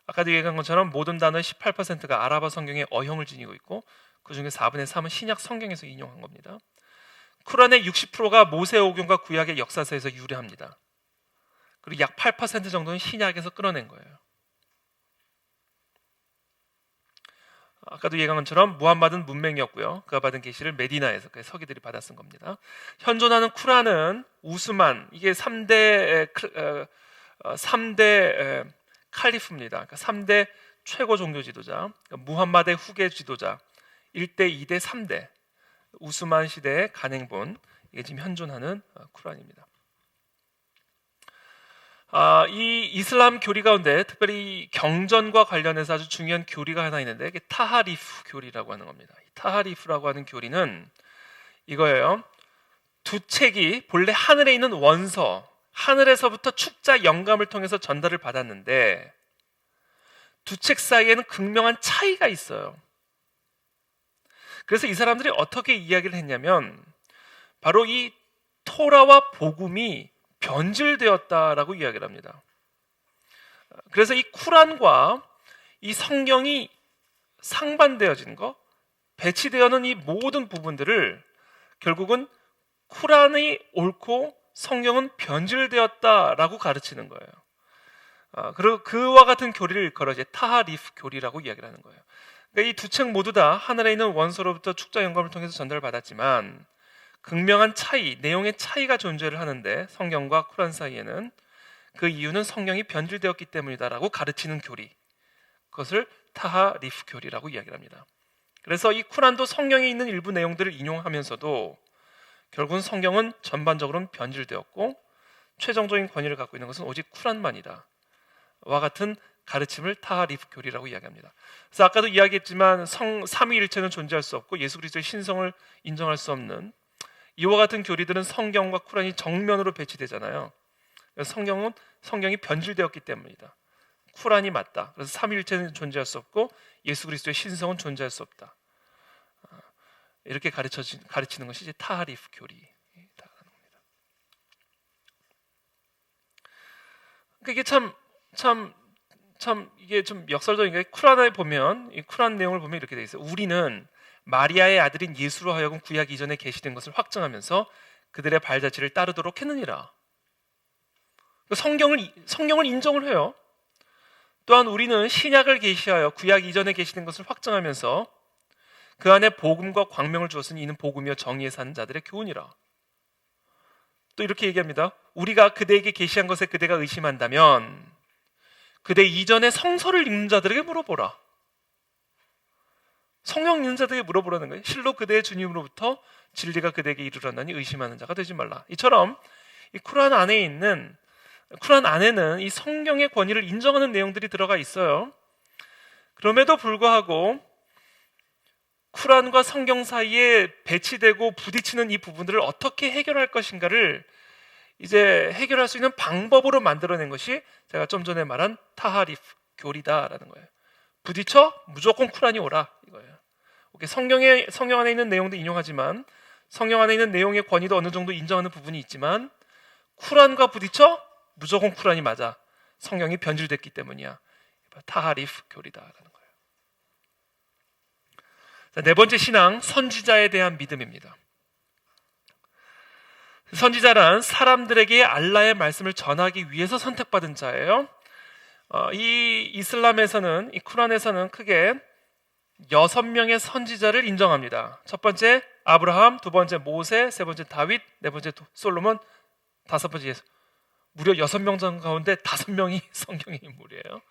아까도 얘기한 것처럼 모든 단어의 18%가 아랍어 성경의 어형을 지니고 있고, 그 중에 4분의 3은 신약 성경에서 인용한 겁니다. 쿠란의 60%가 모세오경과 구약의 역사서에서 유래합니다. 그리고 약 8% 정도는 신약에서 끌어낸 거예요. 아까도 얘기한 것처럼 무함마드는 문맹이었고요. 그가 받은 계시를 메디나에서 그 서기들이 받아 쓴 겁니다. 현존하는 쿠란은 우스만, 이게 3대 칼리프입니다. 그러니까 3대 최고 종교 지도자, 그러니까 무함마드의 후계 지도자, 1대, 2대, 3대 우스만 시대의 간행본, 이게 지금 현존하는 쿠란입니다. 이 이슬람 교리 가운데 특별히 경전과 관련해서 아주 중요한 교리가 하나 있는데, 이게 타하리프 교리라고 하는 겁니다. 이 타하리프라고 하는 교리는 이거예요. 두 책이 본래 하늘에 있는 원서, 하늘에서부터 축자 영감을 통해서 전달을 받았는데 두 책 사이에는 극명한 차이가 있어요. 그래서 이 사람들이 어떻게 이야기를 했냐면, 바로 이 토라와 복음이 변질되었다라고 이야기를 합니다. 그래서 이 쿠란과 이 성경이 상반되어진 거, 배치되어는 이 모든 부분들을 결국은 쿠란이 옳고 성경은 변질되었다라고 가르치는 거예요. 그리고 그와 같은 교리를 일컬어 이제 타하리프 교리라고 이야기를 하는 거예요. 그러니까 이 두 책 모두 다 하늘에 있는 원서로부터 축자 영감을 통해서 전달을 받았지만 극명한 차이, 내용의 차이가 존재를 하는데 성경과 쿠란 사이에는 그 이유는 성경이 변질되었기 때문이다라고 가르치는 교리, 그것을 타하리프 교리라고 이야기를 합니다. 그래서 이 쿠란도 성경에 있는 일부 내용들을 인용하면서도 결국은 성경은 전반적으로는 변질되었고 최종적인 권위를 갖고 있는 것은 오직 쿠란만이다 와 같은 가르침을 타하리프 교리라고 이야기합니다. 그래서 아까도 이야기했지만 삼위일체는 존재할 수 없고 예수 그리스도의 신성을 인정할 수 없는 이와 같은 교리들은 성경과 쿠란이 정면으로 배치되잖아요. 그래서 성경이 변질되었기 때문이다. 쿠란이 맞다. 그래서 삼위일체는 존재할 수 없고 예수 그리스도의 신성은 존재할 수 없다. 이렇게 가르치는 것이 이제 타하리프 교리다라는 겁니다. 그러니까 이게 참 이게 좀 역설적인 게 쿠란에 보면 이 쿠란 내용을 보면 이렇게 돼 있어요. 우리는 마리아의 아들인 예수로 하여금 구약 이전에 계시된 것을 확증하면서 그들의 발자취를 따르도록 했느니라. 성경을 인정을 해요. 또한 우리는 신약을 계시하여 구약 이전에 계시된 것을 확증하면서 그 안에 복음과 광명을 주었으니 이는 복음이요 정의에 사는 자들의 교훈이라. 또 이렇게 얘기합니다. 우리가 그대에게 계시한 것에 그대가 의심한다면 그대 이전에 성서를 읽는 자들에게 물어보라. 성경 읽는 자들에게 물어보라는 거예요. 실로 그대의 주님으로부터 진리가 그대에게 이르렀나니 의심하는 자가 되지 말라. 이처럼 이 쿠란 안에는 이 성경의 권위를 인정하는 내용들이 들어가 있어요. 그럼에도 불구하고 쿠란과 성경 사이에 배치되고 부딪히는 이 부분들을 어떻게 해결할 것인가를 이제 해결할 수 있는 방법으로 만들어낸 것이 제가 좀 전에 말한 타하리프 교리다라는 거예요. 부딪혀 무조건 쿠란이 오라 이거예요. 성경 안에 있는 내용도 인용하지만 성경 안에 있는 내용의 권위도 어느 정도 인정하는 부분이 있지만 쿠란과 부딪혀 무조건 쿠란이 맞아. 성경이 변질됐기 때문이야. 타하리프 교리다라는 거예요. 자, 네 번째 신앙, 선지자에 대한 믿음입니다. 선지자란 사람들에게 알라의 말씀을 전하기 위해서 선택받은 자예요. 이 이슬람에서는, 이 쿠란에서는 크게 6명의 선지자를 인정합니다. 첫 번째 아브라함, 두 번째 모세, 세 번째 다윗, 네 번째 솔로몬, 다섯 번째 예수. 무려 6명 가운데 5명이 성경의 인물이에요.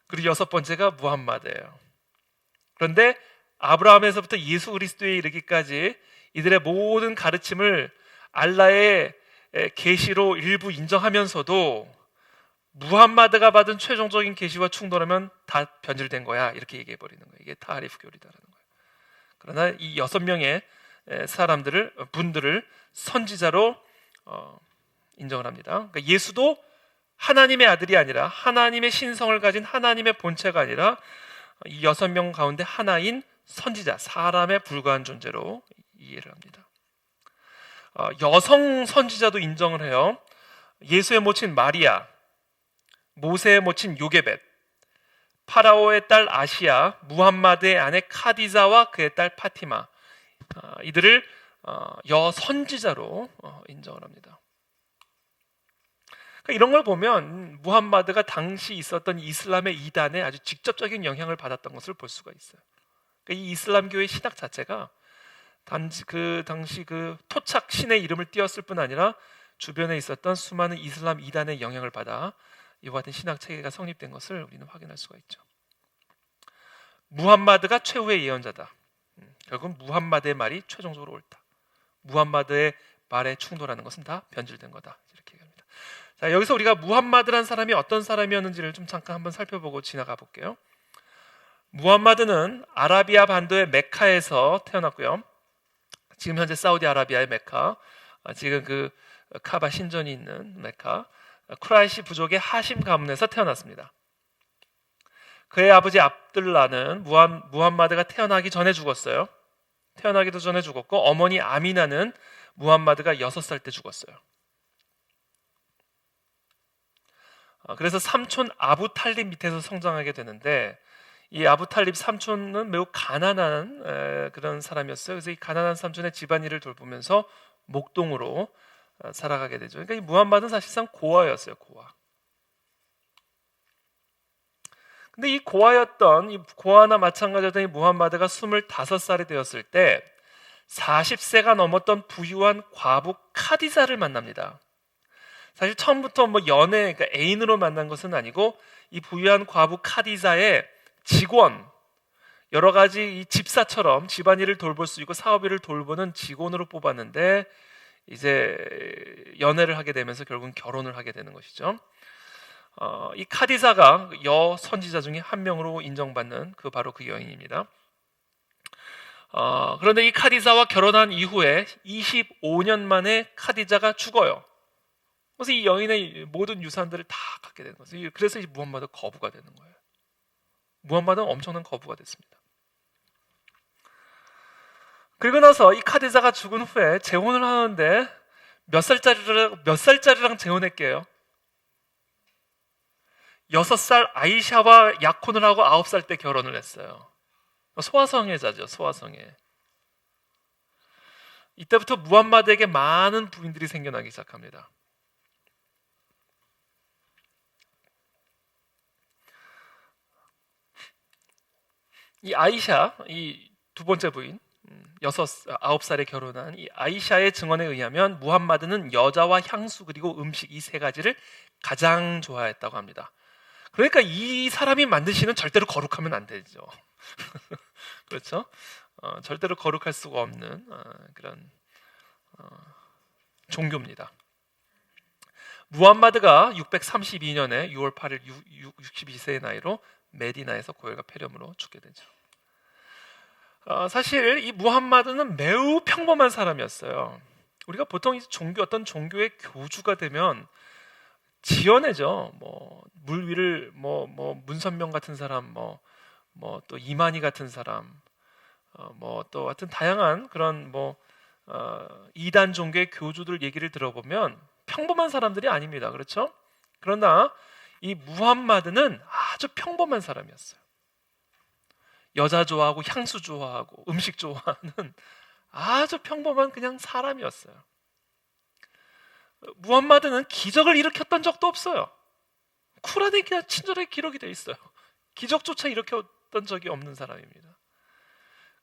그리고 6번째가 무함마드예요. 그런데 아브라함에서부터 예수 그리스도에 이르기까지 이들의 모든 가르침을 알라의 계시로 일부 인정하면서도 무함마드가 받은 최종적인 계시와 충돌하면 다 변질된 거야. 이렇게 얘기해 버리는 거예요. 이게 타하리프 교리다라는 거예요. 그러나 이 6명의 분들을 선지자로 인정을 합니다. 그러니까 예수도 하나님의 아들이 아니라 하나님의 신성을 가진 하나님의 본체가 아니라 이 6명 가운데 하나인 선지자, 사람에 불과한 존재로 이해를 합니다. 여성 선지자도 인정을 해요. 예수의 모친 마리아, 모세의 모친 요게벳, 파라오의 딸 아시아, 무함마드의 아내 카디자와 그의 딸 파티마, 이들을 여선지자로 인정을 합니다. 그러니까 이런 걸 보면 무함마드가 당시 있었던 이슬람의 이단에 아주 직접적인 영향을 받았던 것을 볼 수가 있어요. 그러니까 이 이슬람교의 신학 자체가 그 당시 그 토착 신의 이름을 띄었을 뿐 아니라 주변에 있었던 수많은 이슬람 이단의 영향을 받아 이와 같은 신학 체계가 성립된 것을 우리는 확인할 수가 있죠. 무함마드가 최후의 예언자다. 결국 무함마드의 말이 최종적으로 옳다. 무함마드의 말에 충돌하는 것은 다 변질된 거다. 이렇게 얘기합니다. 자, 여기서 우리가 무함마드란 사람이 어떤 사람이었는지를 좀 잠깐 한번 살펴보고 지나가 볼게요. 무함마드는 아라비아 반도의 메카에서 태어났고요. 지금 현재 사우디아라비아의 메카, 지금 그 카바 신전이 있는 메카, 쿠라이시 부족의 하심 가문에서 태어났습니다. 그의 아버지 압둘라는 무함마드가 태어나기 전에 죽었어요. 태어나기도 전에 죽었고 어머니 아미나는 무함마드가 6살 때 죽었어요. 그래서 삼촌 아부 탈립 밑에서 성장하게 되는데 이 아부 탈립 삼촌은 매우 가난한 그런 사람이었어요. 그래서 이 가난한 삼촌의 집안일을 돌보면서 목동으로 살아가게 되죠. 그러니까 이 무함마드는 사실상 고아였어요. 고아. 근데 이 고아나 마찬가지였던 이 무함마드가 25살이 되었을 때 40세가 넘었던 부유한 과부 카디자를 만납니다. 사실 처음부터 뭐 연애, 그러니까 애인으로 만난 것은 아니고 이 부유한 과부 카디자의 직원, 여러 가지 이 집사처럼 집안일을 돌볼 수 있고 사업일을 돌보는 직원으로 뽑았는데 이제 연애를 하게 되면서 결국은 결혼을 하게 되는 것이죠. 이 카디사가 여 선지자 중에 한 명으로 인정받는 바로 그 여인입니다. 그런데 이 카디사와 결혼한 이후에 25년 만에 카디자가 죽어요. 그래서 이 여인의 모든 유산들을 다 갖게 되는 거죠. 그래서 이 무함마드 거부가 되는 거예요. 무함마드는 엄청난 거부가 됐습니다. 그리고 나서 이 카디자가 죽은 후에 재혼을 하는데 몇 살짜리랑 재혼했게요? 6살 아이샤와 약혼을 하고 9살 때 결혼을 했어요. 소아성애자죠, 소아성애. 이때부터 무함마드에게 많은 부인들이 생겨나기 시작합니다. 이 아이샤, 이 두 번째 부인, 9살에 결혼한 이 아이샤의 증언에 의하면 무함마드는 여자와 향수 그리고 음식 이 세 가지를 가장 좋아했다고 합니다. 그러니까 이 사람이 만드시는 절대로 거룩하면 안 되죠. 그렇죠? 절대로 거룩할 수가 없는 그런 종교입니다. 무함마드가 632년에 6월 8일 62세의 나이로 메디나에서 고열과 폐렴으로 죽게 되죠. 사실 이 무함마드는 매우 평범한 사람이었어요. 우리가 보통 어떤 종교의 교주가 되면 지어내죠. 뭐 물 위를 문선명 같은 사람, 또 이만희 같은 사람, 또 하여튼 다양한 그런 이단 종교의 교주들 얘기를 들어보면 평범한 사람들이 아닙니다. 그렇죠? 그러나 이 무함마드는 아주 평범한 사람이었어요. 여자 좋아하고 향수 좋아하고 음식 좋아하는 아주 평범한 그냥 사람이었어요. 무함마드는 기적을 일으켰던 적도 없어요. 쿠란에 그냥 친절하게 기록이 되어 있어요. 기적조차 일으켰던 적이 없는 사람입니다.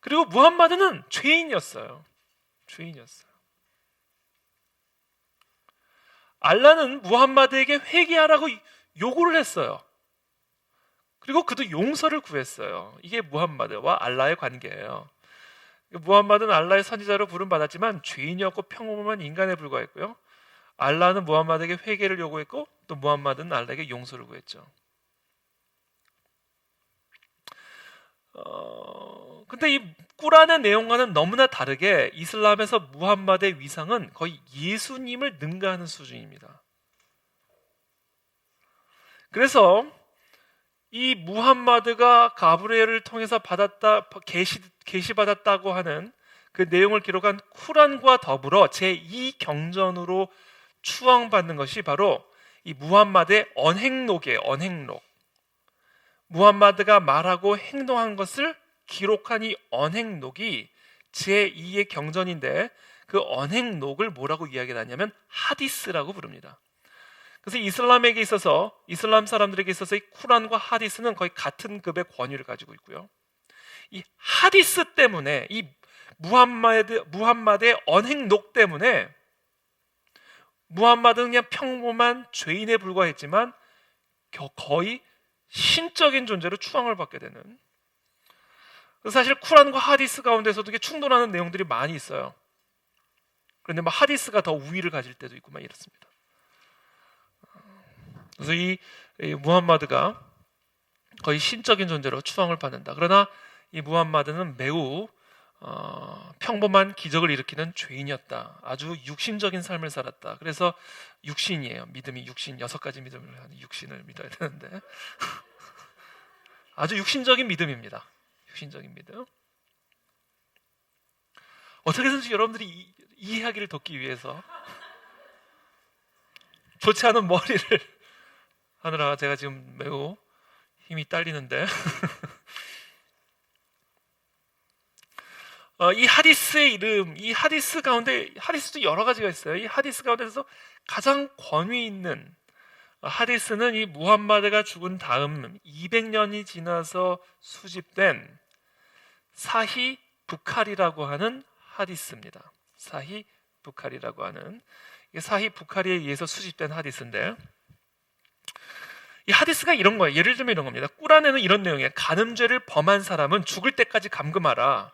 그리고 무함마드는 죄인이었어요. 죄인이었어요. 알라는 무함마드에게 회개하라고 요구를 했어요. 그리고 그도 용서를 구했어요. 이게 무함마드와 알라의 관계예요. 무함마드는 알라의 선지자로 부름받았지만 죄인이었고 평범한 인간에 불과했고요. 알라는 무함마드에게 회개를 요구했고 또 무함마드는 알라에게 용서를 구했죠. 근데 이 꾸란의 내용과는 너무나 다르게 이슬람에서 무함마드의 위상은 거의 예수님을 능가하는 수준입니다. 그래서 이 무함마드가 가브리엘을 통해서 계시받았다고 하는 그 내용을 기록한 쿠란과 더불어 제2경전으로 추앙받는 것이 바로 이 무함마드의 언행록이에요. 언행록. 무함마드가 말하고 행동한 것을 기록한 이 언행록이 제2의 경전인데 그 언행록을 뭐라고 이야기를 하냐면 하디스라고 부릅니다. 그래서 이슬람에게 있어서 이슬람 사람들에게 있어서 이 쿠란과 하디스는 거의 같은 급의 권위를 가지고 있고요. 이 하디스 때문에 이 무함마드의 언행록 때문에 무함마드는 그냥 평범한 죄인에 불과했지만 거의 신적인 존재로 추앙을 받게 되는. 사실 쿠란과 하디스 가운데서도 충돌하는 내용들이 많이 있어요. 그런데 하디스가 더 우위를 가질 때도 있고 이렇습니다. 그래서 이 무함마드가 거의 신적인 존재로 추앙을 받는다. 그러나 이 무함마드는 매우 평범한 기적을 일으키는 죄인이었다. 아주 육신적인 삶을 살았다. 그래서 육신이에요. 믿음이 육신, 6가지 믿음을 하는 육신을 믿어야 되는데 아주 육신적인 믿음입니다. 육신적인 믿음. 어떻게든지 여러분들이 이해하기를 돕기 위해서 좋지 않은 머리를 하느라 제가 지금 매우 힘이 딸리는데 이 하디스의 이름, 이 하디스 가운데 하디스도 여러 가지가 있어요. 이 하디스 가운데서 가장 권위 있는 하디스는 이 무함마드가 죽은 다음 200년이 지나서 수집된 사히 부카리라고 하는 하디스입니다. 사히 부칼이라고 하는, 이게 사히 부칼리에 의해서 수집된 하디스인데, 이 하디스가 이런 거예요. 예를 들면 이런 겁니다. 꾸란에는 이런 내용이에요. 간음죄를 범한 사람은 죽을 때까지 감금하라.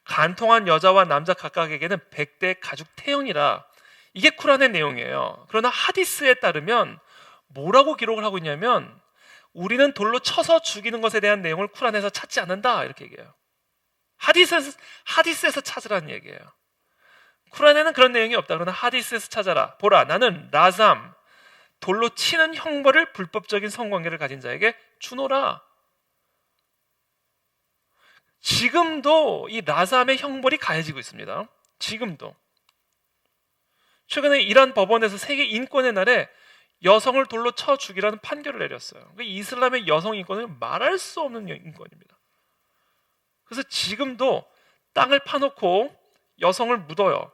간통한 여자와 남자 각각에게는 100대 가죽 태형이라. 이게 쿠란의 내용이에요. 그러나 하디스에 따르면 뭐라고 기록을 하고 있냐면, 우리는 돌로 쳐서 죽이는 것에 대한 내용을 쿠란에서 찾지 않는다, 이렇게 얘기해요. 하디스에서 찾으라는 얘기예요. 쿠란에는 그런 내용이 없다. 그러나 하디스에서 찾아라. 보라, 나는 라삼, 돌로 치는 형벌을 불법적인 성관계를 가진 자에게 주노라. 지금도 이 라삼의 형벌이 가해지고 있습니다. 지금도. 최근에 이란 법원에서 세계 인권의 날에 여성을 돌로 쳐 죽이라는 판결을 내렸어요. 이슬람의 여성 인권은 말할 수 없는 인권입니다. 그래서 지금도 땅을 파놓고 여성을 묻어요.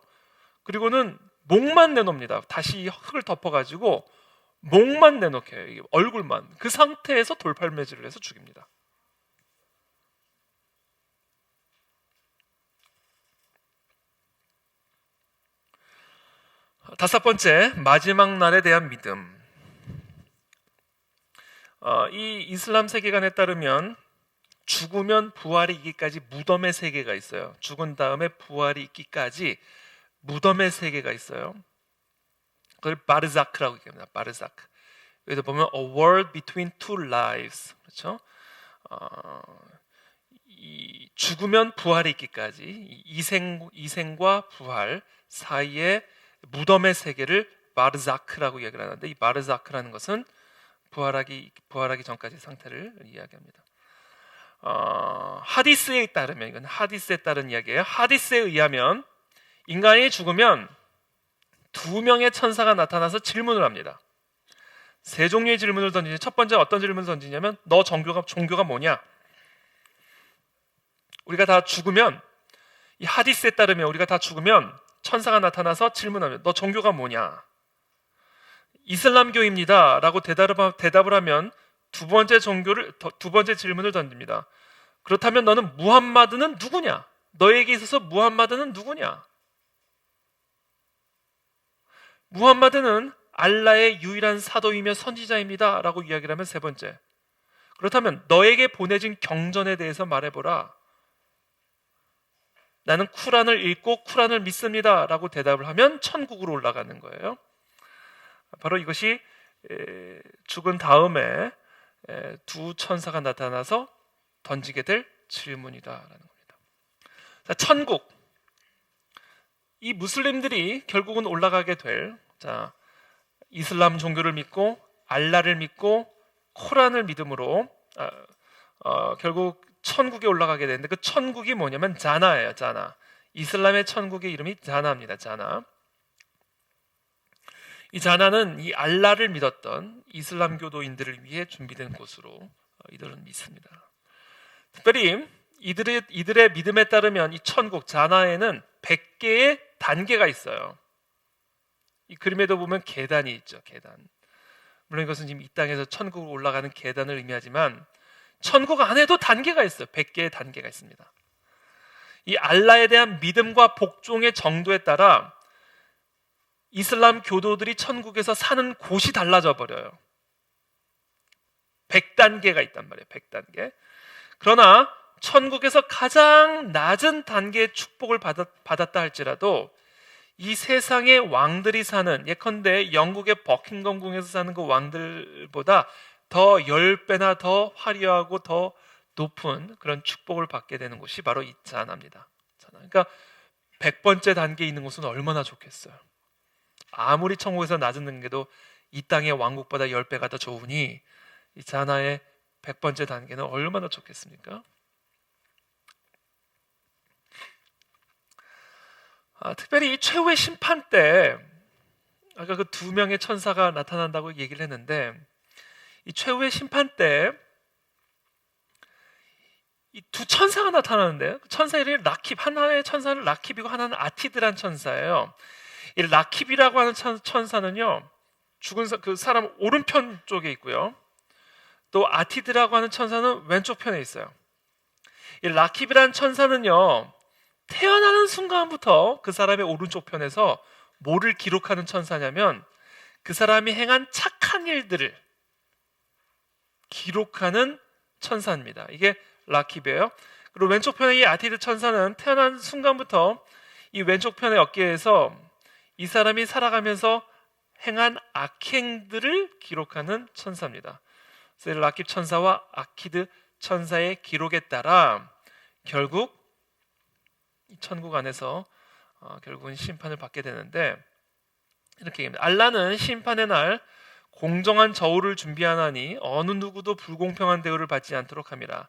그리고는 목만 내놓습니다. 다시 흙을 덮어가지고 목만 내놓게 해요. 얼굴만. 그 상태에서 돌팔매질을 해서 죽입니다. 다섯 번째, 마지막 날에 대한 믿음. 이 이슬람 세계관에 따르면 죽으면 부활이 있기까지 무덤의 세계가 있어요. 죽은 다음에 부활이 있기까지 무덤의 세계가 있어요. 그걸 바르자크라고 얘기합니다. 바르자크. 여기서 보면 a world between two lives. 그렇죠? 이 죽으면 부활이 있기까지 이생과 부활 사이에 무덤의 세계를 바르자크라고 이야기를 하는데, 이 바르자크라는 것은 부활하기 전까지 상태를 이야기합니다. 하디스에 따르면, 이건 하디스에 따른 이야기예요. 하디스에 의하면 인간이 죽으면 두 명의 천사가 나타나서 질문을 합니다. 세 종류의 질문을 던지죠. 첫 번째 어떤 질문을 던지냐면, 너 종교가 뭐냐? 우리가 다 죽으면, 이 하디스에 따르면 우리가 다 죽으면 천사가 나타나서 질문하면, 너 종교가 뭐냐? 이슬람교입니다 라고 대답을 하면 두 번째 질문을 던집니다. 그렇다면 너는 무함마드는 누구냐? 너에게 있어서 무함마드는 누구냐? 무함마드는 알라의 유일한 사도이며 선지자입니다 라고 이야기를 하면 세 번째, 그렇다면 너에게 보내진 경전에 대해서 말해보라. 나는 쿠란을 읽고 쿠란을 믿습니다 라고 대답을 하면 천국으로 올라가는 거예요. 바로 이것이 죽은 다음에 두 천사가 나타나서 던지게 될 질문이다라는 겁니다. 자, 천국. 이 무슬림들이 결국은 올라가게 될, 이슬람 종교를 믿고 알라를 믿고 코란을 믿음으로 결국 천국에 올라가게 되는데, 그 천국이 뭐냐면 자나예요. 자나. 이슬람의 천국의 이름이 자나입니다. 자나. 이 자나는 이 알라를 믿었던 이슬람 교도인들을 위해 준비된 곳으로 이들은 믿습니다. 특별히 이들의 믿음에 따르면 이 천국 자나에는 100개의 단계가 있어요. 이 그림에도 보면 계단이 있죠. 계단. 물론 이것은 지금 이 땅에서 천국으로 올라가는 계단을 의미하지만 천국 안에도 단계가 있어요. 100개의 단계가 있습니다. 이 알라에 대한 믿음과 복종의 정도에 따라 이슬람 교도들이 천국에서 사는 곳이 달라져 버려요. 100단계가 있단 말이에요. 100단계. 그러나 천국에서 가장 낮은 단계의 축복을 받았다 할지라도 이 세상의 왕들이 사는, 예컨대 영국의 버킹엄궁에서 사는 그 왕들보다 더 10배나 더 화려하고 더 높은 그런 축복을 받게 되는 곳이 바로 이 자나입니다. 그러니까 100번째 단계에 있는 곳은 얼마나 좋겠어요. 아무리 천국에서 낮은 단계도 이 땅의 왕국보다 10배가 더 좋으니 이 자나의 100번째 단계는 얼마나 좋겠습니까? 특별히 최후의 심판 때, 아까 그 두 명의 천사가 나타난다고 얘기를 했는데, 이 최후의 심판 때 이 두 천사가 나타나는데, 천사 이름이 라킵, 하나의 천사는 라킵이고 하나는 아티드란 천사예요. 이 라킵이라고 하는 천사는요, 죽은 그 사람 오른편 쪽에 있고요, 또 아티드라고 하는 천사는 왼쪽 편에 있어요. 이 라킵이라는 천사는요, 태어나는 순간부터 그 사람의 오른쪽 편에서 뭐를 기록하는 천사냐면 그 사람이 행한 착한 일들을 기록하는 천사입니다. 이게 라킵이에요. 그리고 왼쪽 편의 이 아티드 천사는 태어난 순간부터 이 왼쪽 편의 어깨에서 이 사람이 살아가면서 행한 악행들을 기록하는 천사입니다. 그래서 라킵 천사와 아키드 천사의 기록에 따라 결국 천국 안에서 결국은 심판을 받게 되는데, 이렇게 얘기합니다. 알라는 심판의 날 공정한 저울을 준비하나니 어느 누구도 불공평한 대우를 받지 않도록 함이라.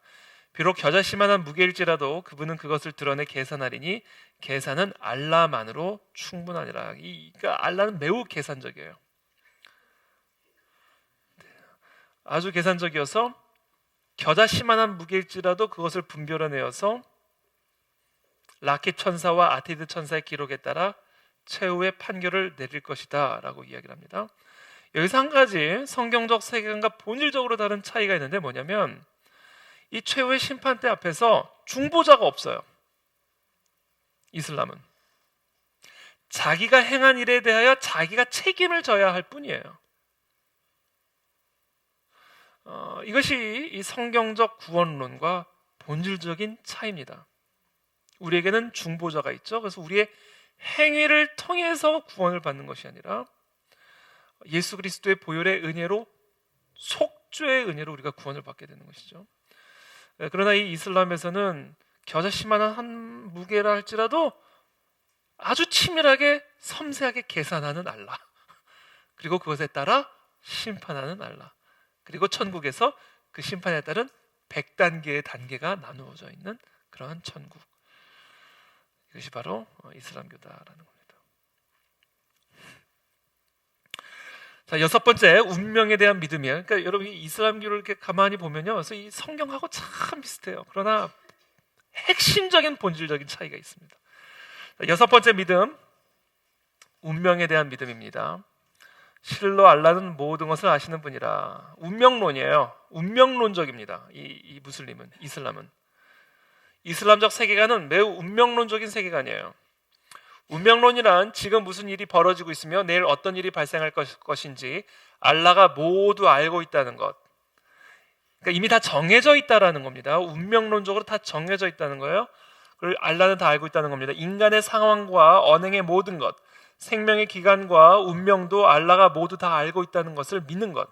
비록 겨자씨만한 무게일지라도 그분은 그것을 드러내 계산하리니 계산은 알라만으로 충분하니라. 그러니까 알라는 매우 계산적이에요. 아주 계산적이어서 겨자씨만한 무게일지라도 그것을 분별해내어서 라킵 천사와 아티드 천사의 기록에 따라 최후의 판결을 내릴 것이다 라고 이야기를 합니다. 여기서 한 가지 성경적 세계관과 본질적으로 다른 차이가 있는데 뭐냐면, 이 최후의 심판대 앞에서 중보자가 없어요. 이슬람은 자기가 행한 일에 대하여 자기가 책임을 져야 할 뿐이에요. 이것이 이 성경적 구원론과 본질적인 차이입니다. 우리에게는 중보자가 있죠. 그래서 우리의 행위를 통해서 구원을 받는 것이 아니라 예수 그리스도의 보혈의 은혜로, 속죄의 은혜로 우리가 구원을 받게 되는 것이죠. 그러나 이 이슬람에서는 겨자씨만한 한 무게라 할지라도 아주 치밀하게 섬세하게 계산하는 알라, 그리고 그것에 따라 심판하는 알라, 그리고 천국에서 그 심판에 따른 100단계의 단계가 나누어져 있는 그러한 천국, 이것이 바로 이슬람교다라는 겁니다. 자, 여섯 번째, 운명에 대한 믿음이에요. 그러니까 여러분 이 이슬람교를 이렇게 가만히 보면요, 그래서 이 성경하고 참 비슷해요. 그러나 핵심적인 본질적인 차이가 있습니다. 자, 여섯 번째 믿음, 운명에 대한 믿음입니다. 실로 알라는 모든 것을 아시는 분이라. 운명론이에요. 운명론적입니다. 이 무슬림은, 이슬람은. 이슬람적 세계관은 매우 운명론적인 세계관이에요. 운명론이란 지금 무슨 일이 벌어지고 있으며 내일 어떤 일이 발생할 것인지 알라가 모두 알고 있다는 것. 그러니까 이미 다 정해져 있다라는 겁니다. 운명론적으로 다 정해져 있다는 거예요. 그리고 알라는 다 알고 있다는 겁니다. 인간의 상황과 언행의 모든 것, 생명의 기간과 운명도 알라가 모두 다 알고 있다는 것을 믿는 것.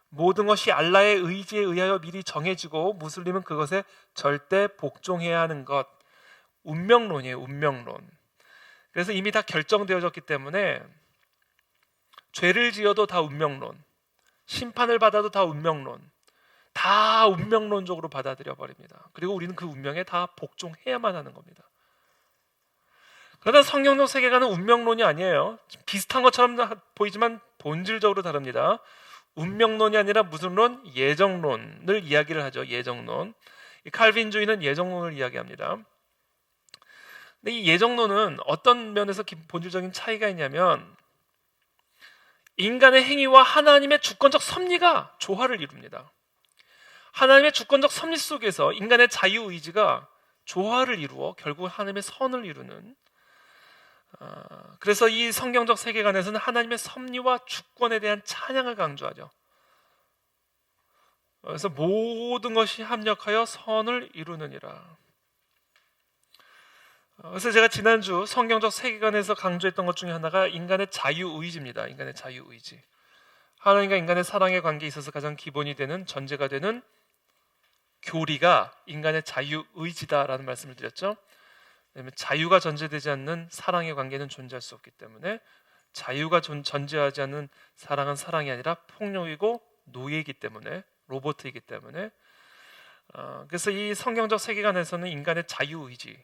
모든 것이 알라의 의지에 의하여 미리 정해지고 무슬림은 그것에 절대 복종해야 하는 것. 운명론이에요. 운명론. 그래서 이미 다 결정되어졌기 때문에 죄를 지어도 다 운명론, 심판을 받아도 다 운명론, 다 운명론적으로 받아들여 버립니다. 그리고 우리는 그 운명에 다 복종해야만 하는 겁니다. 그러나 성경적 세계관은 운명론이 아니에요. 비슷한 것처럼 보이지만 본질적으로 다릅니다. 운명론이 아니라 무슨 론? 예정론을 이야기를 하죠. 예정론. 칼빈주의는 예정론을 이야기합니다. 근데 이 예정론은 어떤 면에서 본질적인 차이가 있냐면, 인간의 행위와 하나님의 주권적 섭리가 조화를 이룹니다. 하나님의 주권적 섭리 속에서 인간의 자유의지가 조화를 이루어 결국 하나님의 선을 이루는, 그래서 이 성경적 세계관에서는 하나님의 섭리와 주권에 대한 찬양을 강조하죠. 그래서 모든 것이 합력하여 선을 이루느니라. 그래서 제가 지난주 성경적 세계관에서 강조했던 것 중에 하나가 인간의 자유의지입니다. 인간의 자유의지. 하나님과 인간의 사랑의 관계에 있어서 가장 기본이 되는, 전제가 되는 교리가 인간의 자유의지다라는 말씀을 드렸죠. 왜냐하면 자유가 전제되지 않는 사랑의 관계는 존재할 수 없기 때문에, 자유가 전제하지 않는 사랑은 사랑이 아니라 폭력이고 노예이기 때문에, 로봇이기 때문에, 그래서 이 성경적 세계관에서는 인간의 자유의지,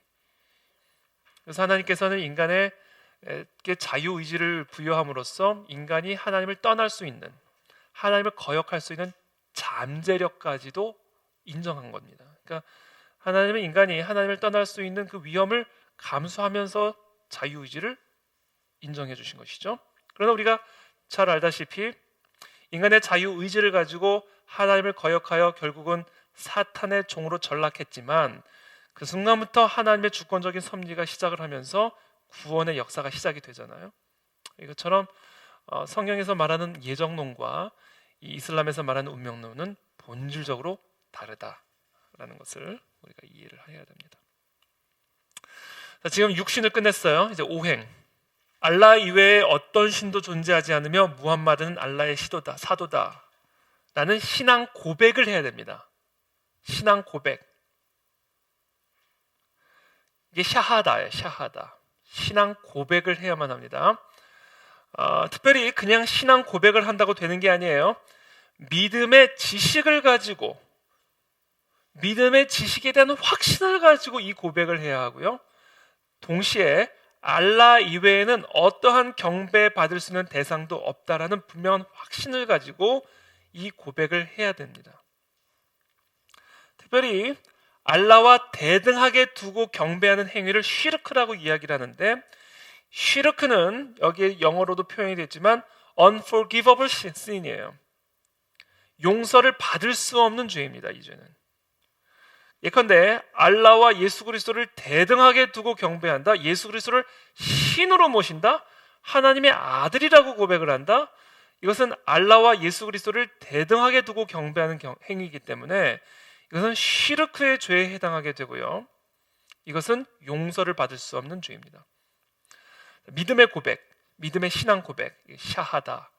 그래서 하나님께서는 인간에게 자유의지를 부여함으로써 인간이 하나님을 떠날 수 있는, 하나님을 거역할 수 있는 잠재력까지도 인정한 겁니다. 그러니까 하나님은 인간이 하나님을 떠날 수 있는 그 위험을 감수하면서 자유의지를 인정해 주신 것이죠. 그러나 우리가 잘 알다시피 인간의 자유의지를 가지고 하나님을 거역하여 결국은 사탄의 종으로 전락했지만, 그 순간부터 하나님의 주권적인 섭리가 시작을 하면서 구원의 역사가 시작이 되잖아요. 이것처럼 성경에서 말하는 예정론과 이 이슬람에서 말하는 운명론은 본질적으로 다르다라는 것을 우리가 이해를 해야 됩니다. 자, 지금 육신을 끝냈어요. 이제 오행. 알라 이외에 어떤 신도 존재하지 않으며 무함마드는 알라의 시도다, 사도다 라는 신앙 고백을 해야 됩니다. 신앙 고백. 이게 샤하다예요. 샤하다. 신앙 고백을 해야만 합니다. 특별히 그냥 신앙 고백을 한다고 되는 게 아니에요. 믿음의 지식을 가지고, 믿음의 지식에 대한 확신을 가지고 이 고백을 해야 하고요. 동시에 알라 이외에는 어떠한 경배받을 수 있는 대상도 없다라는 분명한 확신을 가지고 이 고백을 해야 됩니다. 특별히 알라와 대등하게 두고 경배하는 행위를 쉬르크라고 이야기를 하는데, 쉬르크는 여기 영어로도 표현이 됐지만 unforgivable sin이에요. 용서를 받을 수 없는 죄입니다. 이 죄는. 예컨대 알라와 예수 그리스도를 대등하게 두고 경배한다, 예수 그리스도를 신으로 모신다, 하나님의 아들이라고 고백을 한다, 이것은 알라와 예수 그리스도를 대등하게 두고 경배하는 행위이기 때문에 이것은 시르크의 죄에 해당하게 되고요. 이것은 용서를 받을 수 없는 죄입니다. 믿음의 고백, 믿음의 신앙 고백, 샤하다.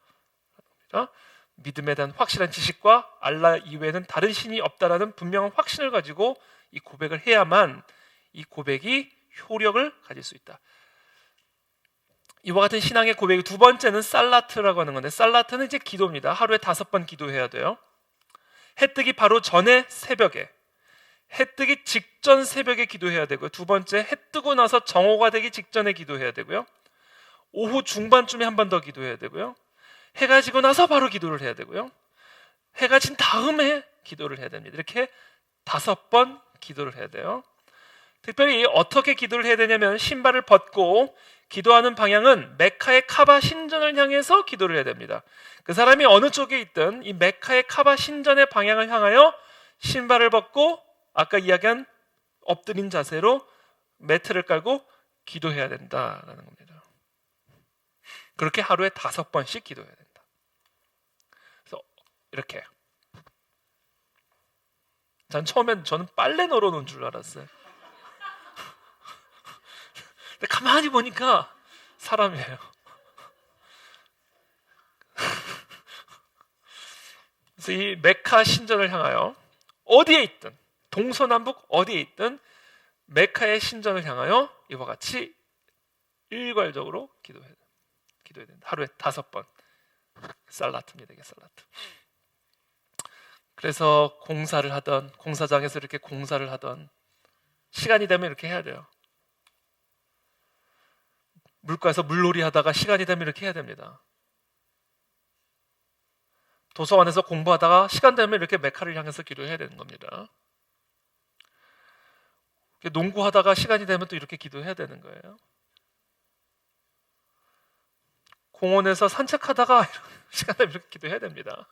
믿음에 대한 확실한 지식과 알라 이외에는 다른 신이 없다라는 분명한 확신을 가지고 이 고백을 해야만 이 고백이 효력을 가질 수 있다. 이와 같은 신앙의 고백이 두 번째는 살라트라고 하는 건데, 살라트는 이제 기도입니다. 하루에 5번 기도해야 돼요. 해 뜨기 바로 전에 새벽에, 해 뜨기 직전 새벽에 기도해야 되고요. 두 번째, 해 뜨고 나서 정오가 되기 직전에 기도해야 되고요. 오후 중반쯤에 한 번 더 기도해야 되고요. 해가 지고 나서 바로 기도를 해야 되고요. 해가 진 다음에 기도를 해야 됩니다. 이렇게 5번 기도를 해야 돼요. 특별히 어떻게 기도를 해야 되냐면, 신발을 벗고 기도하는 방향은 메카의 카바 신전을 향해서 기도를 해야 됩니다. 그 사람이 어느 쪽에 있든 이 메카의 카바 신전의 방향을 향하여 신발을 벗고 아까 이야기한 엎드린 자세로 매트를 깔고 기도해야 된다라는 겁니다. 그렇게 하루에 5번씩 기도해야 된다. 그래서 이렇게. 처음엔 저는 빨래 널어놓은 줄 알았어요. 근데 가만히 보니까 사람이에요. 그래서 이 메카 신전을 향하여 어디에 있든, 동서남북 어디에 있든 메카의 신전을 향하여 이와 같이 일괄적으로 기도해야 된다. 하루에 5번. 살라트입니다. 이게 살라트. 그래서 공사를 하던, 공사장에서 이렇게 공사를 하던, 시간이 되면 이렇게 해야 돼요. 물가에서 물놀이 하다가 시간이 되면 이렇게 해야 됩니다. 도서관에서 공부하다가 시간 되면 이렇게 메카를 향해서 기도해야 되는 겁니다. 농구하다가 시간이 되면 또 이렇게 기도해야 되는 거예요. 공원에서 산책하다가 시간 되면 이렇게 기도해야 됩니다.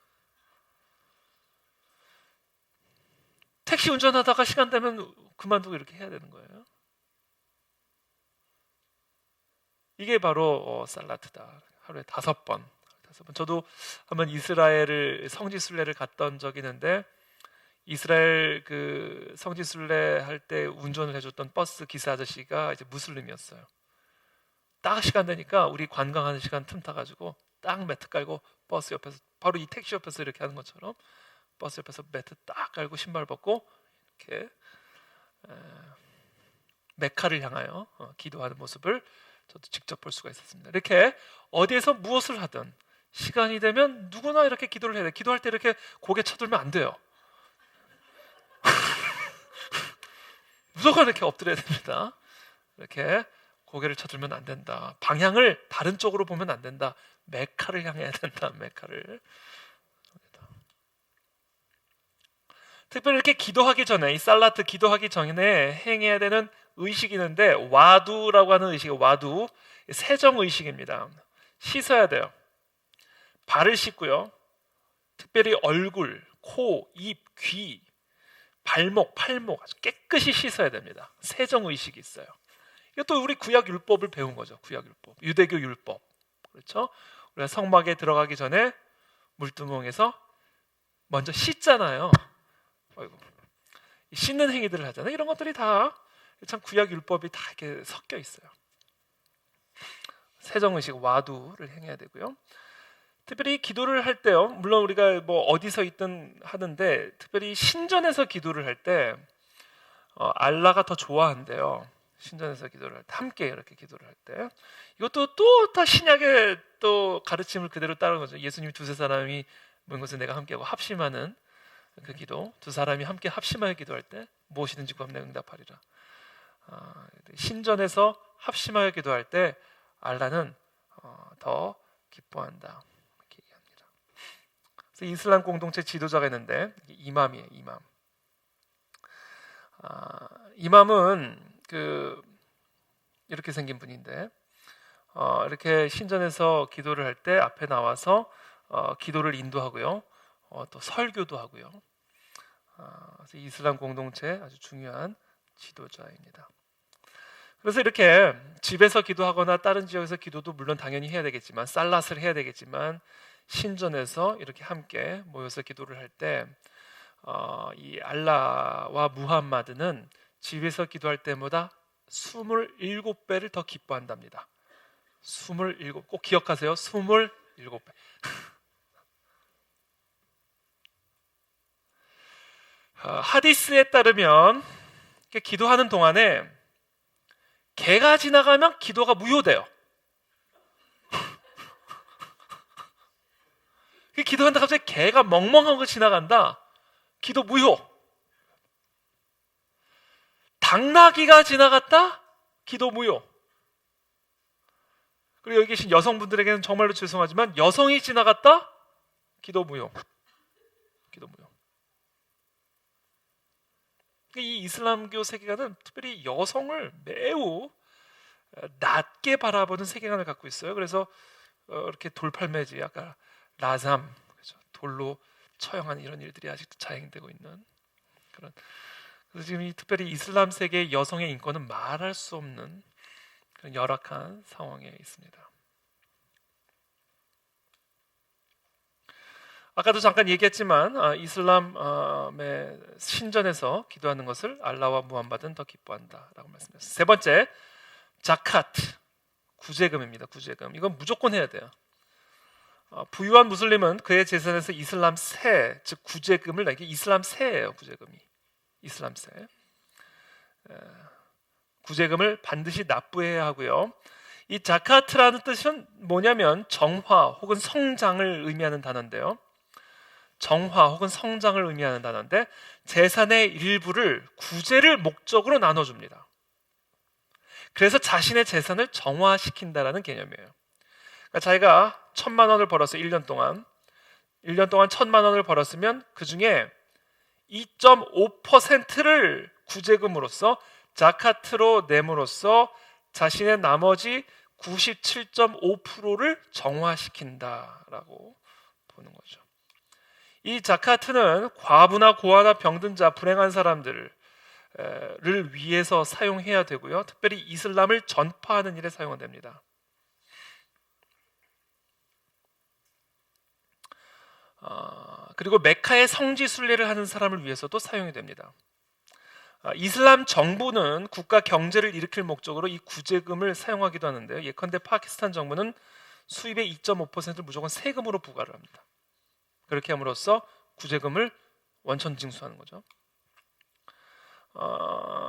택시 운전하다가 시간 되면 그만두고 이렇게 해야 되는 거예요. 이게 바로 살라트다. 하루에 5번. 저도 한번 이스라엘을 성지순례를 갔던 적이 있는데, 이스라엘 그 성지순례 할 때 운전을 해줬던 버스 기사 아저씨가 이제 무슬림이었어요. 딱 시간 되니까 우리 관광하는 시간 틈 타가지고 딱 매트 깔고 버스 옆에서, 바로 이 택시 옆에서 이렇게 하는 것처럼 버스 옆에서 매트 딱 깔고 신발 벗고 이렇게 메카를 향하여 기도하는 모습을 저도 직접 볼 수가 있었습니다. 이렇게 어디에서 무엇을 하든 시간이 되면 누구나 이렇게 기도를 해야 돼요. 기도할 때 이렇게 고개 쳐들면 안 돼요. 무조건 이렇게 엎드려야 됩니다. 이렇게 고개를 쳐들면 안 된다. 방향을 다른 쪽으로 보면 안 된다. 메카를 향해야 된다. 메카를. 특별히 이렇게 기도하기 전에, 이 살라트 기도하기 전에 행해야 되는 의식이 있는데, 와두라고 하는 의식이, 와두, 세정 의식입니다. 씻어야 돼요. 발을 씻고요. 특별히 얼굴, 코, 입, 귀, 발목, 팔목 아주 깨끗이 씻어야 됩니다. 세정 의식이 있어요. 이것도 우리 구약 율법을 배운 거죠. 구약 율법, 유대교 율법. 그렇죠? 우리가 성막에 들어가기 전에 물두멍에서 먼저 씻잖아요. 어이구. 씻는 행위들을 하잖아요. 이런 것들이 다 참 구약 율법이 다 이렇게 섞여 있어요. 세정 의식, 와두를 행해야 되고요. 특별히 기도를 할 때요. 물론 우리가 뭐 어디서 있든 하는데 특별히 신전에서 기도를 할 때 알라가 더 좋아한대요. 신전에서 기도를 할 때, 함께 이렇게 기도를 할 때. 이것도 또 다 신약의 또 가르침을 그대로 따르는 거죠. 예수님이 두세 사람이 모인 것을 내가 함께하고 합심하는 그 기도. 두 사람이 함께 합심하여 기도할 때 무엇이든지 구하면 내가 응답하리라. 신전에서 합심하여 기도할 때 알라는 더 기뻐한다. 이렇게 얘기합니다. 그래서 이슬람 공동체 지도자가 있는데 이맘이에요. 이맘. 이맘은 이렇게 생긴 분인데 이렇게 신전에서 기도를 할 때 앞에 나와서 기도를 인도하고요. 또 설교도 하고요. 그래서 이슬람 공동체 아주 중요한 지도자입니다. 그래서 이렇게 집에서 기도하거나 다른 지역에서 기도도 물론 당연히 해야 되겠지만 살랏을 해야 되겠지만 신전에서 이렇게 함께 모여서 기도를 할 때 이 알라와 무함마드는 집에서 기도할 때보다 27배를 더 기뻐한답니다. 27, 꼭 기억하세요. 27배. 하디스에 따르면 기도하는 동안에 개가 지나가면 기도가 무효돼요. 기도하는데 갑자기 개가 멍멍한 거 지나간다. 기도 무효. 당나귀가 지나갔다. 기도 무효. 그리고 여기 계신 여성분들에게는 정말로 죄송하지만 여성이 지나갔다. 기도 무효. 기도 무효. 이 이슬람교 세계관은 특별히 여성을 매우 낮게 바라보는 세계관을 갖고 있어요. 그래서 이렇게 돌팔매지, 아까 라잠, 그렇죠? 돌로 처형하는 이런 일들이 아직도 자행되고 있는 그런. 그래서 지금 특별히 이슬람 세계의 여성의 인권은 말할 수 없는 그런 열악한 상황에 있습니다. 아까도 잠깐 얘기했지만 이슬람의 신전에서 기도하는 것을 알라와 무함마드는 더 기뻐한다라고 말씀드렸습니다. 세 번째, 자카트, 구제금입니다. 구제금. 이건 무조건 해야 돼요. 부유한 무슬림은 그의 재산에서 이슬람 세, 즉 구제금을 내게. 이슬람 세예요. 구제금이. 이슬람 세. 구제금을 반드시 납부해야 하고요. 이 자카트라는 뜻은 뭐냐면 정화 혹은 성장을 의미하는 단어인데요. 정화 혹은 성장을 의미하는 단어인데 재산의 일부를 구제를 목적으로 나눠줍니다. 그래서 자신의 재산을 정화시킨다라는 개념이에요. 그러니까 자기가 1,000만 원을 벌어서 1년 동안 1,000만 원을 벌었으면 그 중에 2.5%를 구제금으로서 자카트로 내므로써 자신의 나머지 97.5%를 정화시킨다라고 보는 거죠. 이 자카트는 과부나 고아나 병든 자, 불행한 사람들을 위해서 사용해야 되고요. 특별히 이슬람을 전파하는 일에 사용됩니다. 그리고 메카의 성지 순례를 하는 사람을 위해서도 사용이 됩니다. 이슬람 정부는 국가 경제를 일으킬 목적으로 이 구제금을 사용하기도 하는데요. 예컨대 파키스탄 정부는 수입의 2.5%를 무조건 세금으로 부과를 합니다. 그렇게 함으로써 구제금을 원천 징수하는 거죠.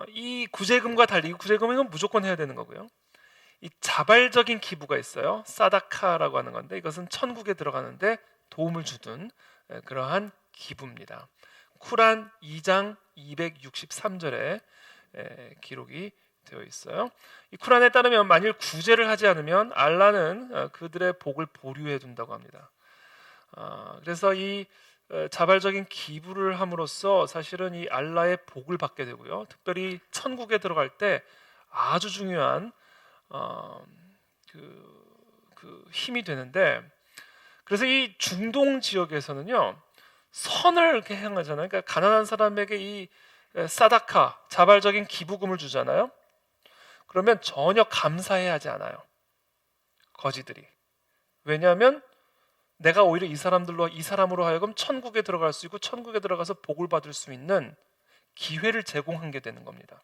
이 구제금과 달리 구제금은 무조건 해야 되는 거고요. 이 자발적인 기부가 있어요. 사다카라고 하는 건데 이것은 천국에 들어가는데 도움을 주든 그러한 기부입니다. 쿠란 2장 263절에 기록이 되어 있어요. 이 쿠란에 따르면 만일 구제를 하지 않으면 알라는 그들의 복을 보류해 둔다고 합니다. 그래서 이 자발적인 기부를 함으로써 사실은 이 알라의 복을 받게 되고요. 특별히 천국에 들어갈 때 아주 중요한 힘이 되는데, 그래서 이 중동 지역에서는요 선을 이렇게 행하잖아요. 그러니까 가난한 사람에게 이 사다카, 자발적인 기부금을 주잖아요. 그러면 전혀 감사해 하지 않아요, 거지들이. 왜냐하면 내가 오히려 이 사람으로 하여금 천국에 들어갈 수 있고 천국에 들어가서 복을 받을 수 있는 기회를 제공한 게 되는 겁니다.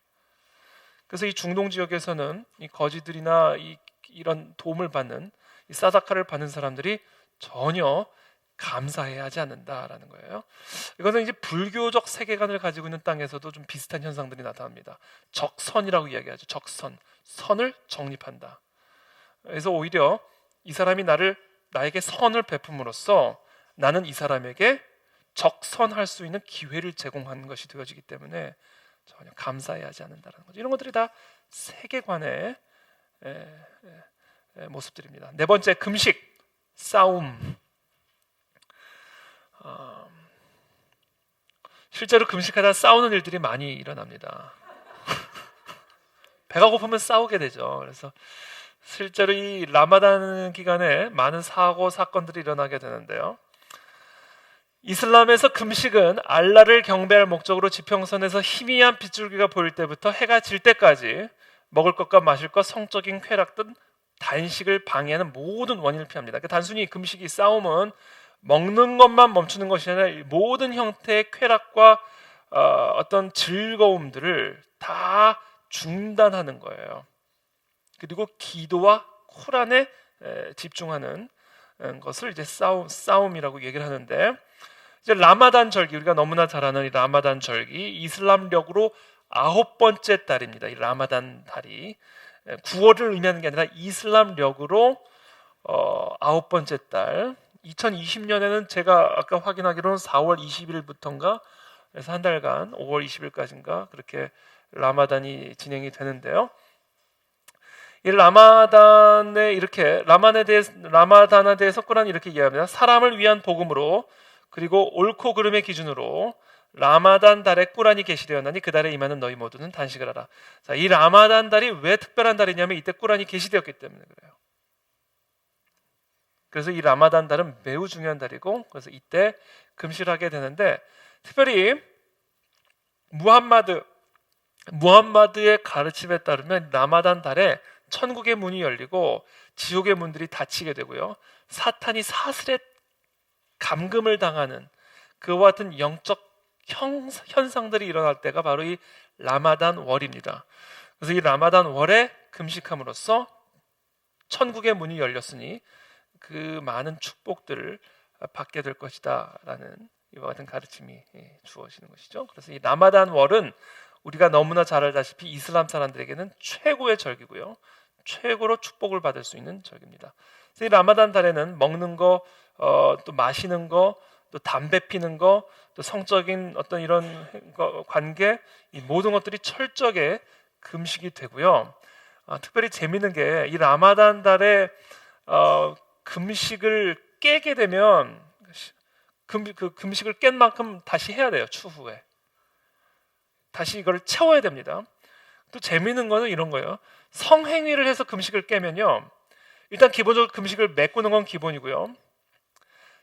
그래서 이 중동 지역에서는 이 거지들이나 이런 도움을 받는 이 사다카를 받는 사람들이 전혀 감사해야 하지 않는다라는 거예요. 이것은 이제 불교적 세계관을 가지고 있는 땅에서도 좀 비슷한 현상들이 나타납니다. 적선이라고 이야기하죠. 적선, 선을 정립한다. 그래서 오히려 이 사람이 나에게 선을 베품으로써 나는 이 사람에게 적선할 수 있는 기회를 제공하는 것이 되어지기 때문에 전혀 감사해야 하지 않는다는 거죠. 이런 것들이 다 세계관의 모습들입니다. 네 번째, 금식, 싸움. 실제로 금식하다 싸우는 일들이 많이 일어납니다. 배가 고프면 싸우게 되죠. 그래서 실제로 이 라마단 기간에 많은 사고 사건들이 일어나게 되는데요. 이슬람에서 금식은 알라를 경배할 목적으로 지평선에서 희미한 빗줄기가 보일 때부터 해가 질 때까지 먹을 것과 마실 것, 성적인 쾌락 등 단식을 방해하는 모든 원인을 피합니다. 그러니까 단순히 금식이, 싸움은 먹는 것만 멈추는 것이 아니라 모든 형태의 쾌락과 어떤 즐거움들을 다 중단하는 거예요. 그리고 기도와 코란에 집중하는 것을 이제 싸움이라고 얘기를 하는데, 이제 라마단 절기, 우리가 너무나 잘 아는 이 라마단 절기, 이슬람력으로 9번째 달입니다. 이 라마단 달이 9월을 의미하는 게 아니라 이슬람력으로 9번째 달. 2020년에는 제가 아까 확인하기로는 4월 20일부터인가, 그래서 한 달간 5월 20일까지인가 그렇게 라마단이 진행이 되는데요. 이 라마단에 대해서 꾸란이 이렇게 이야기합니다. 사람을 위한 복음으로 그리고 옳고 그름의 기준으로 라마단 달에 꾸란이 계시되었나니 그 달에 임하는 너희 모두는 단식을 하라. 자, 이 라마단 달이 왜 특별한 달이냐면 이때 꾸란이 계시되었기 때문에 그래요. 그래서 이 라마단 달은 매우 중요한 달이고, 그래서 이때 금식을 하게 되는데, 특별히 무함마드의 가르침에 따르면 라마단 달에 천국의 문이 열리고 지옥의 문들이 닫히게 되고요, 사탄이 사슬에 감금을 당하는 그와 같은 영적 현상들이 일어날 때가 바로 이 라마단 월입니다. 그래서 이 라마단 월에 금식함으로써 천국의 문이 열렸으니 그 많은 축복들을 받게 될 것이다 라는 이와 같은 가르침이 주어지는 것이죠. 그래서 이 라마단 월은 우리가 너무나 잘 알다시피 이슬람 사람들에게는 최고의 절기고요, 최고로 축복을 받을 수 있는 절기입니다. 그래서 이 라마단 달에는 먹는 거, 또 마시는 거, 또 담배 피는 거, 또 성적인 어떤 이런 관계, 이 모든 것들이 철저하게 금식이 되고요. 특별히 재미있는 게 이 라마단 달에 금식을 깨게 되면 금식을 깬 만큼 다시 해야 돼요. 추후에 다시 이걸 채워야 됩니다. 또 재미있는 거는 이런 거예요. 성행위를 해서 금식을 깨면요, 일단 기본적으로 금식을 메꾸는 건 기본이고요,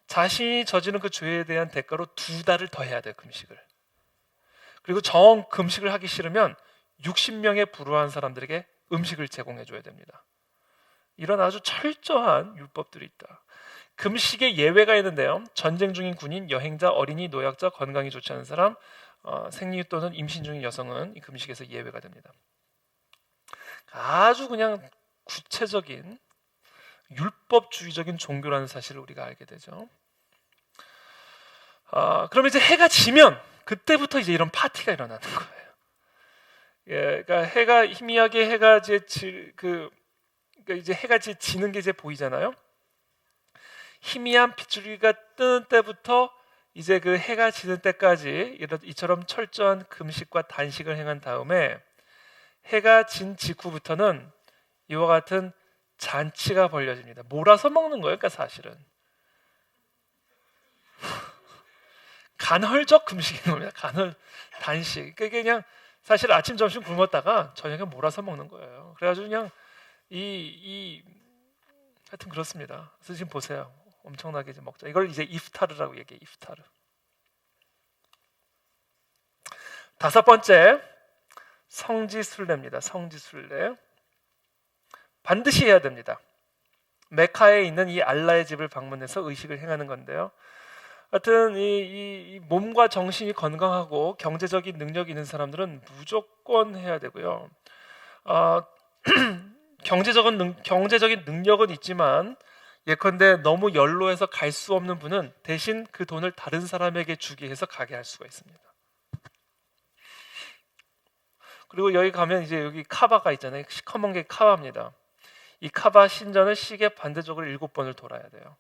자신이 저지른 그 죄에 대한 대가로 2달을 더 해야 돼요, 금식을. 그리고 정 금식을 하기 싫으면 60명의 불우한 사람들에게 음식을 제공해 줘야 됩니다. 이런 아주 철저한 율법들이 있다. 금식에 예외가 있는데요, 전쟁 중인 군인, 여행자, 어린이, 노약자, 건강이 좋지 않은 사람, 생리 또는 임신 중인 여성은 이 금식에서 예외가 됩니다. 아주 그냥 구체적인 율법주의적인 종교라는 사실을 우리가 알게 되죠. 그럼 이제 해가 지면 그때부터 이제 이런 파티가 일어나는 거예요. 예, 그러니까 해가 희미하게 이제 해가 지는 게 이제 보이잖아요. 희미한 빗줄기가 뜨는 때부터 이제 그 해가 지는 때까지 이처럼 철저한 금식과 단식을 행한 다음에 해가 진 직후부터는 이와 같은 잔치가 벌려집니다. 몰아서 먹는 거예요, 그러니까 사실은 간헐적 금식인 겁니다. 단식. 그러니까 그냥 사실 아침 점심 굶었다가 저녁에 몰아서 먹는 거예요. 그래가지고 그냥 하여튼 그렇습니다. 그래서 지금 보세요, 엄청나게 이제 먹자. 이걸 이제 이프타르라고 얘기해요. 이프타르. 다섯 번째, 성지순례입니다. 성지순례. 반드시 해야 됩니다. 메카에 있는 이 알라의 집을 방문해서 의식을 행하는 건데요. 하여튼 이 몸과 정신이 건강하고 경제적인 능력이 있는 사람들은 무조건 해야 되고요. 경제적인 능력은 있지만 예컨대 너무 연로해서 갈 수 없는 분은 대신 그 돈을 다른 사람에게 주게 해서 가게 할 수가 있습니다. 그리고 여기 가면 이제 여기 카바가 있잖아요. 시커먼 게 카바입니다. 이 카바 신전을 시계 반대쪽으로 7번을 돌아야 돼요.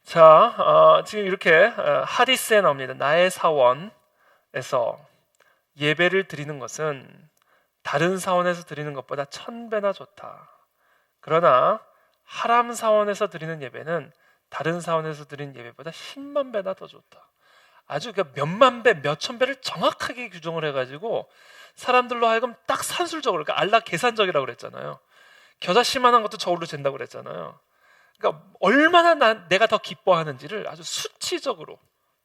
자, 지금 이렇게 하디스에 나옵니다. 나의 사원에서 예배를 드리는 것은 다른 사원에서 드리는 것보다 1000배나 좋다. 그러나 하람 사원에서 드리는 예배는 다른 사원에서 드리는 예배보다 10만 배나 더 좋다. 아주 몇만 배, 몇천 배를 정확하게 규정을 해가지고 사람들로 하여금 딱 산술적으로, 그러니까 알라 계산적이라고 그랬잖아요. 겨자씨만한 것도 저울로 잰다고 그랬잖아요. 그러니까 얼마나 내가 더 기뻐하는지를 아주 수치적으로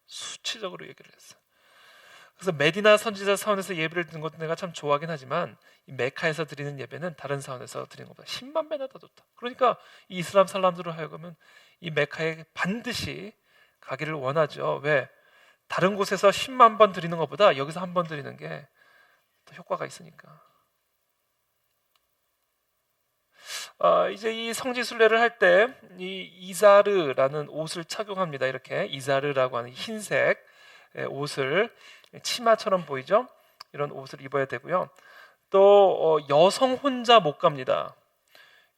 얘기를 했어요. 그래서 메디나 선지자 사원에서 예배를 드리는 것도 내가 참 좋아하긴 하지만 이 메카에서 드리는 예배는 다른 사원에서 드리는 것보다 10만 배나 더 좋다. 그러니까 이 이슬람 사람들로 하여금은 이 메카에 반드시 가기를 원하죠. 왜? 다른 곳에서 10만 번 드리는 것보다 여기서 한 번 드리는 게 더 효과가 있으니까. 이제 이 성지순례를 할 때 이 이자르라는 옷을 착용합니다. 이렇게 이자르라고 하는 흰색 옷을, 치마처럼 보이죠? 이런 옷을 입어야 되고요. 또 여성 혼자 못 갑니다.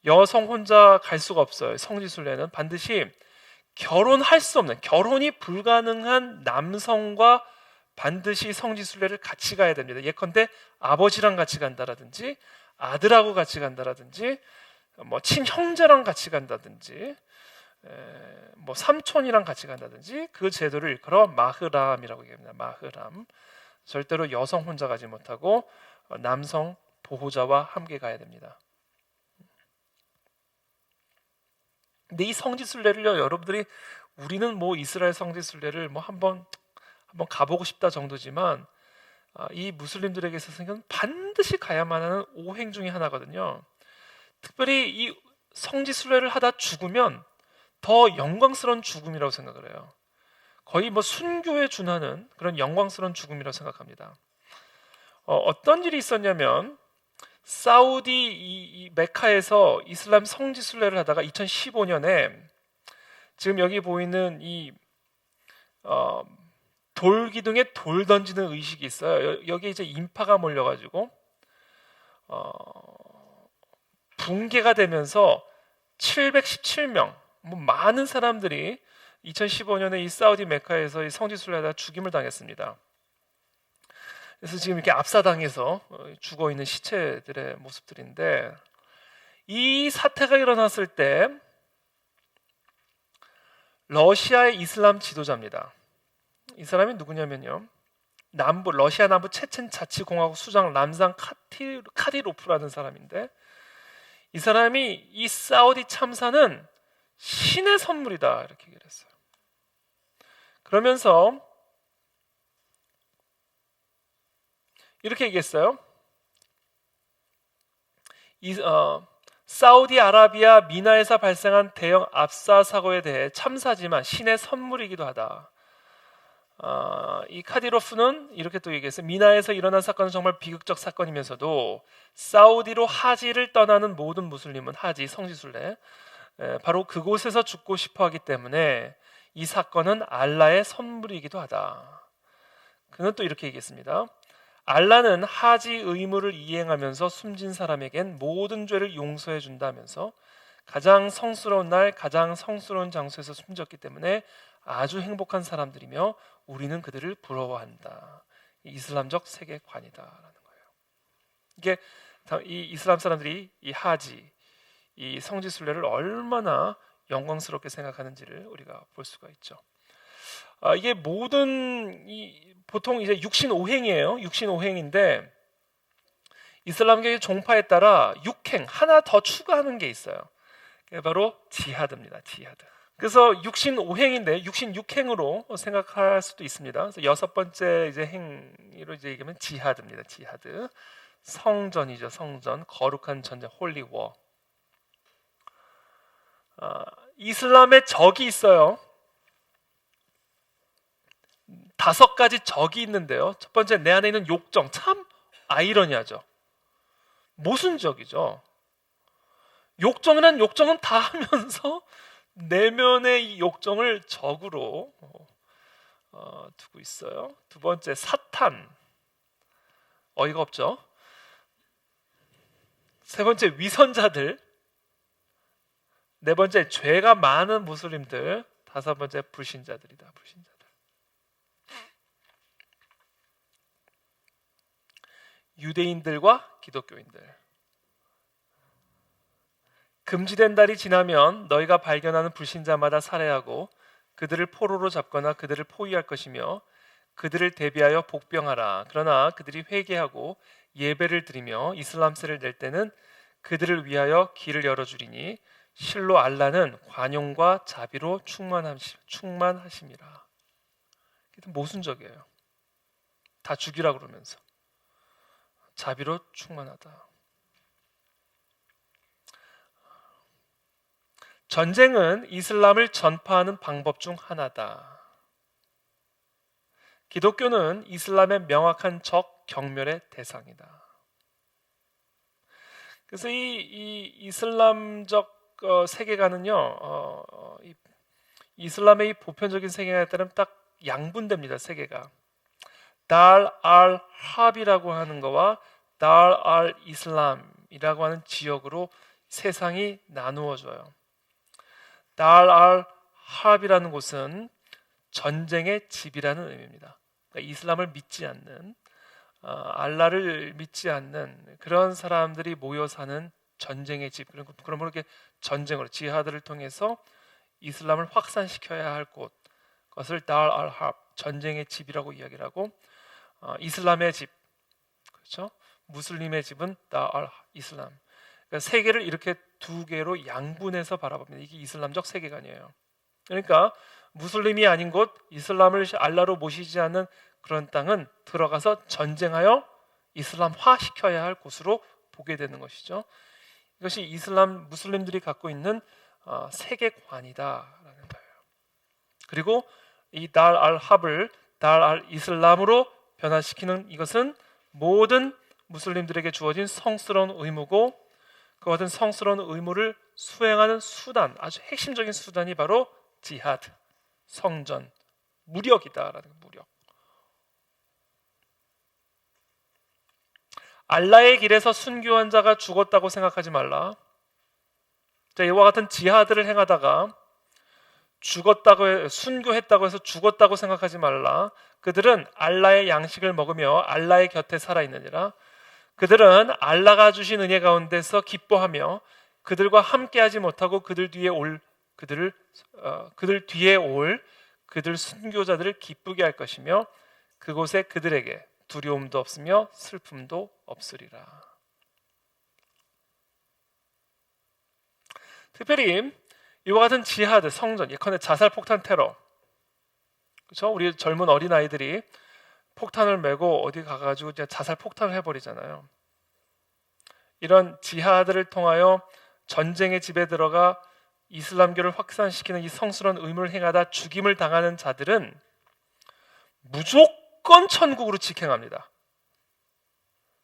여성 혼자 갈 수가 없어요. 성지순례는 반드시 결혼할 수 없는, 결혼이 불가능한 남성과 반드시 성지순례를 같이 가야 됩니다. 예컨대 아버지랑 같이 간다라든지 아들하고 같이 간다라든지 뭐 친형제랑 같이 간다든지 뭐 삼촌이랑 같이 간다든지 그 제도를 일컬어 마흐람이라고 얘기합니다. 마흐람. 절대로 여성 혼자 가지 못하고 남성 보호자와 함께 가야 됩니다. 근데 이 성지순례를요, 여러분들이 우리는 뭐 이스라엘 성지순례를 뭐 한번 가보고 싶다 정도지만 이 무슬림들에게 있어서는 반드시 가야만 하는 오행 중에 하나거든요. 특별히 이 성지순례를 하다 죽으면 더 영광스러운 죽음이라고 생각을 해요. 거의 뭐 순교에 준하는 그런 영광스러운 죽음이라고 생각합니다. 어떤 일이 있었냐면 사우디 이 메카에서 이슬람 성지순례를 하다가 2015년에 지금 여기 보이는 이 돌기둥에 돌 던지는 의식이 있어요. 여기 이제 인파가 몰려가지고 붕괴가 되면서 717명, 뭐 많은 사람들이 2015년에 이 사우디 메카에서 이 성지순례하다 죽임을 당했습니다. 그래서 지금 이렇게 압사당해서 죽어 있는 시체들의 모습들인데, 이 사태가 일어났을 때 러시아의 이슬람 지도자입니다. 이 사람이 누구냐면요, 러시아 남부 체첸 자치공화국 수장 람잔 카디로프라는 사람인데, 이 사람이 이 사우디 참사는 신의 선물이다 이렇게 얘기를 했어요. 그러면서 이렇게 얘기했어요. 사우디아라비아 미나에서 발생한 대형 압사 사고에 대해 참사지만 신의 선물이기도 하다. 이 카디로프는 이렇게 또 얘기했어요. 미나에서 일어난 사건은 정말 비극적 사건이면서도 사우디로 하지를 떠나는 모든 무슬림은 하지, 성지순례, 바로 그곳에서 죽고 싶어하기 때문에 이 사건은 알라의 선물이기도 하다. 그는 또 이렇게 얘기했습니다. 알라는 하지 의무를 이행하면서 숨진 사람에겐 모든 죄를 용서해 준다면서 가장 성스러운 날, 가장 성스러운 장소에서 숨졌기 때문에 아주 행복한 사람들이며 우리는 그들을 부러워한다. 이슬람적 세계관이다라는 거예요. 이게 이 이슬람 사람들이 이 하지, 이 성지순례를 얼마나 영광스럽게 생각하는지를 우리가 볼 수가 있죠. 이게 보통 이제 육신오행이에요. 육신오행인데 이슬람교의 종파에 따라 육행 하나 더 추가하는 게 있어요. 그게 바로 지하드입니다. 지하드. 그래서 육신 5행인데 육신 6행으로 생각할 수도 있습니다. 그래서 여섯 번째 이제 행위로 이제 얘기하면 지하드입니다. 지하드. 성전이죠. 성전. 거룩한 전쟁, 홀리 워. 이슬람에 적이 있어요. 5가지 적이 있는데요. 첫 번째, 내 안에 있는 욕정. 참 아이러니하죠. 모순적이죠. 욕정이란 욕정은 다 하면서 내면의 이 욕정을 적으로 두고 있어요. 두 번째, 사탄. 어이가 없죠. 세 번째, 위선자들. 네 번째, 죄가 많은 무슬림들. 다섯 번째, 불신자들이다. 불신자들. 유대인들과 기독교인들. 금지된 달이 지나면 너희가 발견하는 불신자마다 살해하고 그들을 포로로 잡거나 그들을 포위할 것이며 그들을 대비하여 복병하라. 그러나 그들이 회개하고 예배를 드리며 이슬람세를 낼 때는 그들을 위하여 길을 열어주리니 실로 알라는 관용과 자비로 충만하심이라. 모순적이에요. 다 죽이라 그러면서 자비로 충만하다. 전쟁은 이슬람을 전파하는 방법 중 하나다. 기독교는 이슬람의 명확한 적 경멸의 대상이다. 그래서 이 이슬람적 세계관은요, 이슬람의 이 보편적인 세계관에 따르면 딱 양분됩니다. 세계가 달 알 합이라고 하는 거와 달 알 이슬람이라고 하는 지역으로 세상이 나누어져요. 달 알 합이라는 곳은 전쟁의 집이라는 의미입니다. 그러니까 이슬람을 믿지 않는, 알라를 믿지 않는 그런 사람들이 모여 사는 전쟁의 집. 그러므로 이렇게 전쟁으로 지하드를 통해서 이슬람을 확산시켜야 할 곳, 그것을 달 알 합, 전쟁의 집이라고 이야기를 하고, 이슬람의 집, 그렇죠? 무슬림의 집은 달 알 이슬람. 그러니까 세계를 이렇게 두 개로 양분해서 바라봅니다. 이게 이슬람적 세계관이에요. 그러니까 무슬림이 아닌 곳, 이슬람을 알라로 모시지 않는 그런 땅은 들어가서 전쟁하여 이슬람화 시켜야 할 곳으로 보게 되는 것이죠. 이것이 이슬람 무슬림들이 갖고 있는 세계관이다라는 거예요. 그리고 이 달 알 합을 달 알 이슬람으로 변화시키는 이것은 모든 무슬림들에게 주어진 성스러운 의무고, 그 같은 성스러운 의무를 수행하는 수단, 아주 핵심적인 수단이 바로 지하드, 성전, 무력이다라는 무력. 알라의 길에서 순교한 자가 죽었다고 생각하지 말라. 이와 같은 지하드를 행하다가 순교했다고 해서 죽었다고 생각하지 말라. 그들은 알라의 양식을 먹으며 알라의 곁에 살아있느니라. 그들은 알라가 주신 은혜 가운데서 기뻐하며 그들과 함께하지 못하고 그들 뒤에 올 그들 순교자들을 기쁘게 할 것이며 그곳에 그들에게 두려움도 없으며 슬픔도 없으리라. 특별히 이와 같은 지하드, 성전, 예컨대 자살 폭탄 테러, 그렇죠? 우리 젊은 어린 아이들이 폭탄을 메고 어디 가가지고 자살 폭탄을 해버리잖아요. 이런 지하드를 통하여 전쟁의 집에 들어가 이슬람교를 확산시키는 이 성스러운 의무를 행하다 죽임을 당하는 자들은 무조건 천국으로 직행합니다.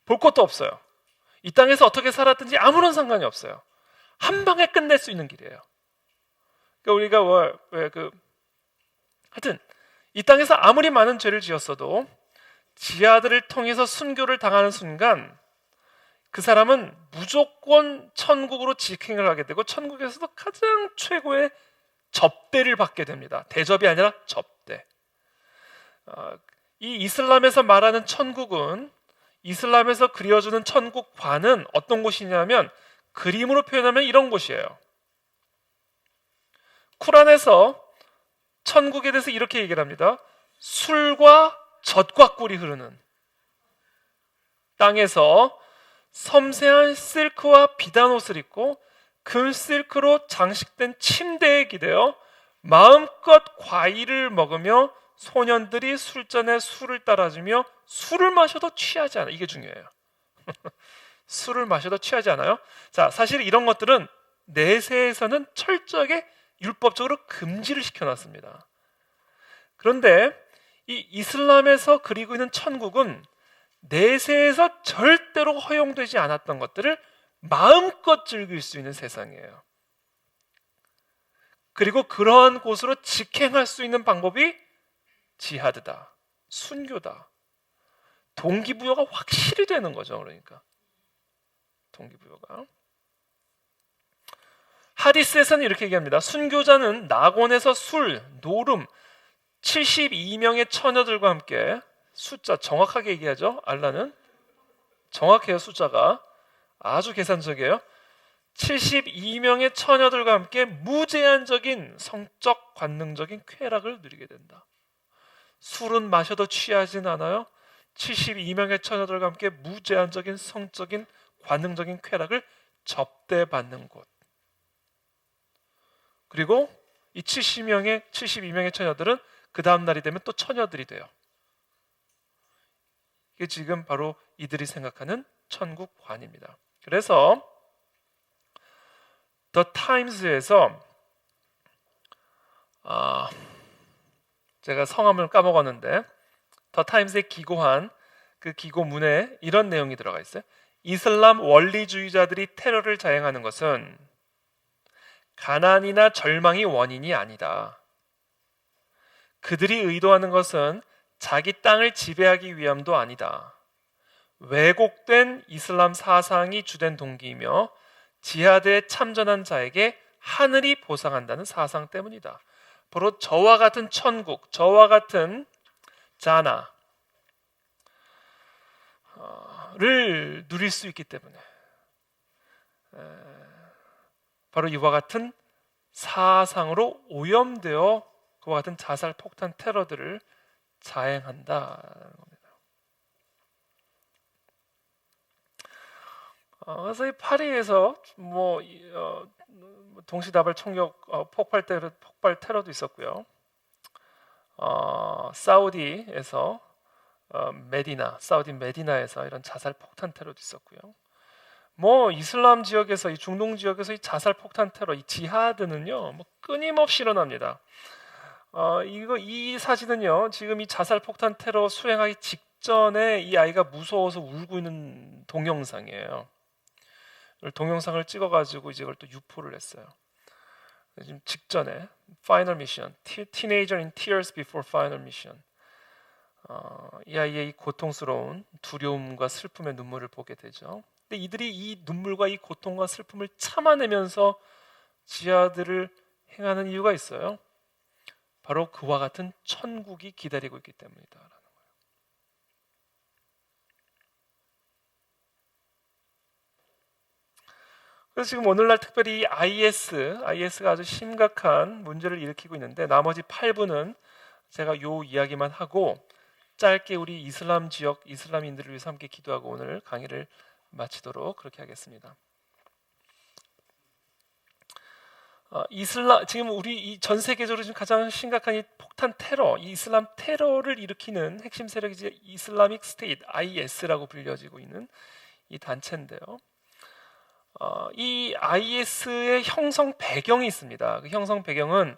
볼 것도 없어요. 이 땅에서 어떻게 살았든지 아무런 상관이 없어요. 한 방에 끝낼 수 있는 길이에요. 그러니까 우리가 하여튼 이 땅에서 아무리 많은 죄를 지었어도 지하들을 통해서 순교를 당하는 순간 그 사람은 무조건 천국으로 직행을 하게 되고 천국에서도 가장 최고의 접대를 받게 됩니다. 대접이 아니라 접대. 이 이슬람에서 말하는 천국은, 이슬람에서 그려주는 천국관은 어떤 곳이냐면 그림으로 표현하면 이런 곳이에요. 쿠란에서 천국에 대해서 이렇게 얘기를 합니다. 술과 젖과 꿀이 흐르는 땅에서 섬세한 실크와 비단 옷을 입고 금 실크로 장식된 침대에 기대어 마음껏 과일을 먹으며 소년들이 술잔에 술을 따라주며 술을 마셔도 취하지 않아. 이게 중요해요. 술을 마셔도 취하지 않아요. 자, 사실 이런 것들은 내세에서는 철저하게 율법적으로 금지를 시켜놨습니다. 그런데 이 이슬람에서 그리고 있는 천국은 내세에서 절대로 허용되지 않았던 것들을 마음껏 즐길 수 있는 세상이에요. 그리고 그러한 곳으로 직행할 수 있는 방법이 지하드다, 순교다. 동기부여가 확실히 되는 거죠. 그러니까 동기부여가. 하디스에서는 이렇게 얘기합니다. 순교자는 낙원에서 술, 노름, 72명의 처녀들과 함께, 숫자 정확하게 얘기하죠. 알라는 정확해요. 숫자가 아주 계산적이에요. 72명의 처녀들과 함께 무제한적인 성적 관능적인 쾌락을 누리게 된다. 술은 마셔도 취하진 않아요. 72명의 처녀들과 함께 무제한적인 성적인 관능적인 쾌락을 접대받는 곳. 그리고 이 72명의 처녀들은 그 다음 날이 되면 또 처녀들이 돼요. 이게 지금 바로 이들이 생각하는 천국관입니다. 그래서 The Times에서 제가 성함을 까먹었는데 The Times에 기고한 그 기고문에 이런 내용이 들어가 있어요. 이슬람 원리주의자들이 테러를 자행하는 것은 가난이나 절망이 원인이 아니다. 그들이 의도하는 것은 자기 땅을 지배하기 위함도 아니다. 왜곡된 이슬람 사상이 주된 동기이며 지하드에 참전한 자에게 하늘이 보상한다는 사상 때문이다. 바로 저와 같은 천국, 저와 같은 자나를 누릴 수 있기 때문에 바로 이와 같은 사상으로 오염되어 그와 같은 자살 폭탄 테러들을 자행한다는 겁니다. 그래서 이 파리에서 동시다발 총격 폭발 테러도 있었고요. 사우디에서 사우디 메디나에서 이런 자살 폭탄 테러도 있었고요. 이슬람 지역에서, 이 중동 지역에서 이 자살 폭탄 테러, 이 지하드는요, 끊임없이 일어납니다. 이 사진은요, 지금 이 자살 폭탄 테러 수행하기 직전에 이 아이가 무서워서 울고 있는 동영상이에요. 동영상을 찍어가지고 이걸 또 유포를 했어요. 지금 직전에 Final Mission, Teenager in Tears Before Final Mission. 이 아이의 이 고통스러운 두려움과 슬픔의 눈물을 보게 되죠. 근데 이들이 이 눈물과 이 고통과 슬픔을 참아내면서 지하들을 행하는 이유가 있어요. 바로 그와 같은 천국이 기다리고 있기 때문이다라는 거예요. 그래서 지금 오늘날 특별히 IS가 아주 심각한 문제를 일으키고 있는데, 나머지 8부는 제가 요 이야기만 하고 짧게 우리 이슬람 지역 이슬람인들을 위해서 함께 기도하고 오늘 강의를 마치도록 그렇게 하겠습니다. 지금 우리 이 전 세계적으로 지금 가장 심각한 이 폭탄 테러, 이 이슬람 테러를 일으키는 핵심 세력이 이제 이슬라믹 스테이트 (IS라고) 불려지고 있는 이 단체인데요. 이 IS의 형성 배경이 있습니다. 그 형성 배경은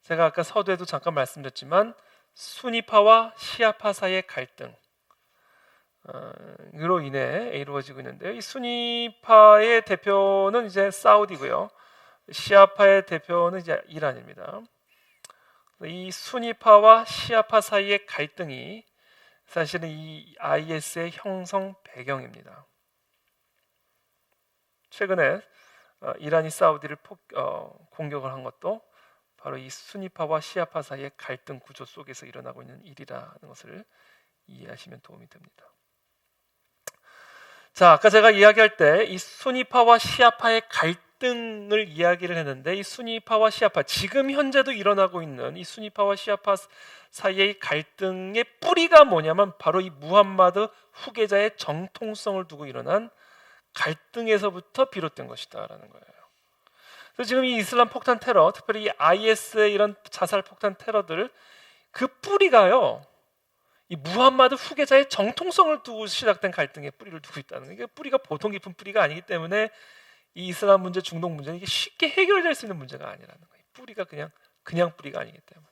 제가 아까 서두에도 잠깐 말씀드렸지만 수니파와 시아파 사이의 갈등 으로 인해 이루어지고 있는데요. 이 수니파의 대표는 이제 사우디고요. 시아파의 대표는 이제 이란입니다. 이 수니파와 시아파 사이의 갈등이 사실은 이 IS의 형성 배경입니다. 최근에 이란이 사우디를 공격을 한 것도 바로 이 수니파와 시아파 사이의 갈등 구조 속에서 일어나고 있는 일이라는 것을 이해하시면 도움이 됩니다. 자, 아까 제가 이야기할 때 이 수니파와 시아파의 갈등을 이야기를 했는데, 이 수니파와 시아파, 지금 현재도 일어나고 있는 이 수니파와 시아파 사이의 갈등의 뿌리가 뭐냐면 바로 이 무함마드 후계자의 정통성을 두고 일어난 갈등에서부터 비롯된 것이다라는 거예요. 그래서 지금 이 이슬람 폭탄 테러, 특별히 이 IS의 이런 자살 폭탄 테러들, 그 뿌리가요, 이 무함마드 후계자의 정통성을 두고 시작된 갈등의 뿌리를 두고 있다는 거예요. 이게 뿌리가 보통 깊은 뿌리가 아니기 때문에 이 이슬람 문제, 중동 문제는 이게 쉽게 해결될 수 있는 문제가 아니라는 거예요. 뿌리가 그냥 뿌리가 아니기 때문에.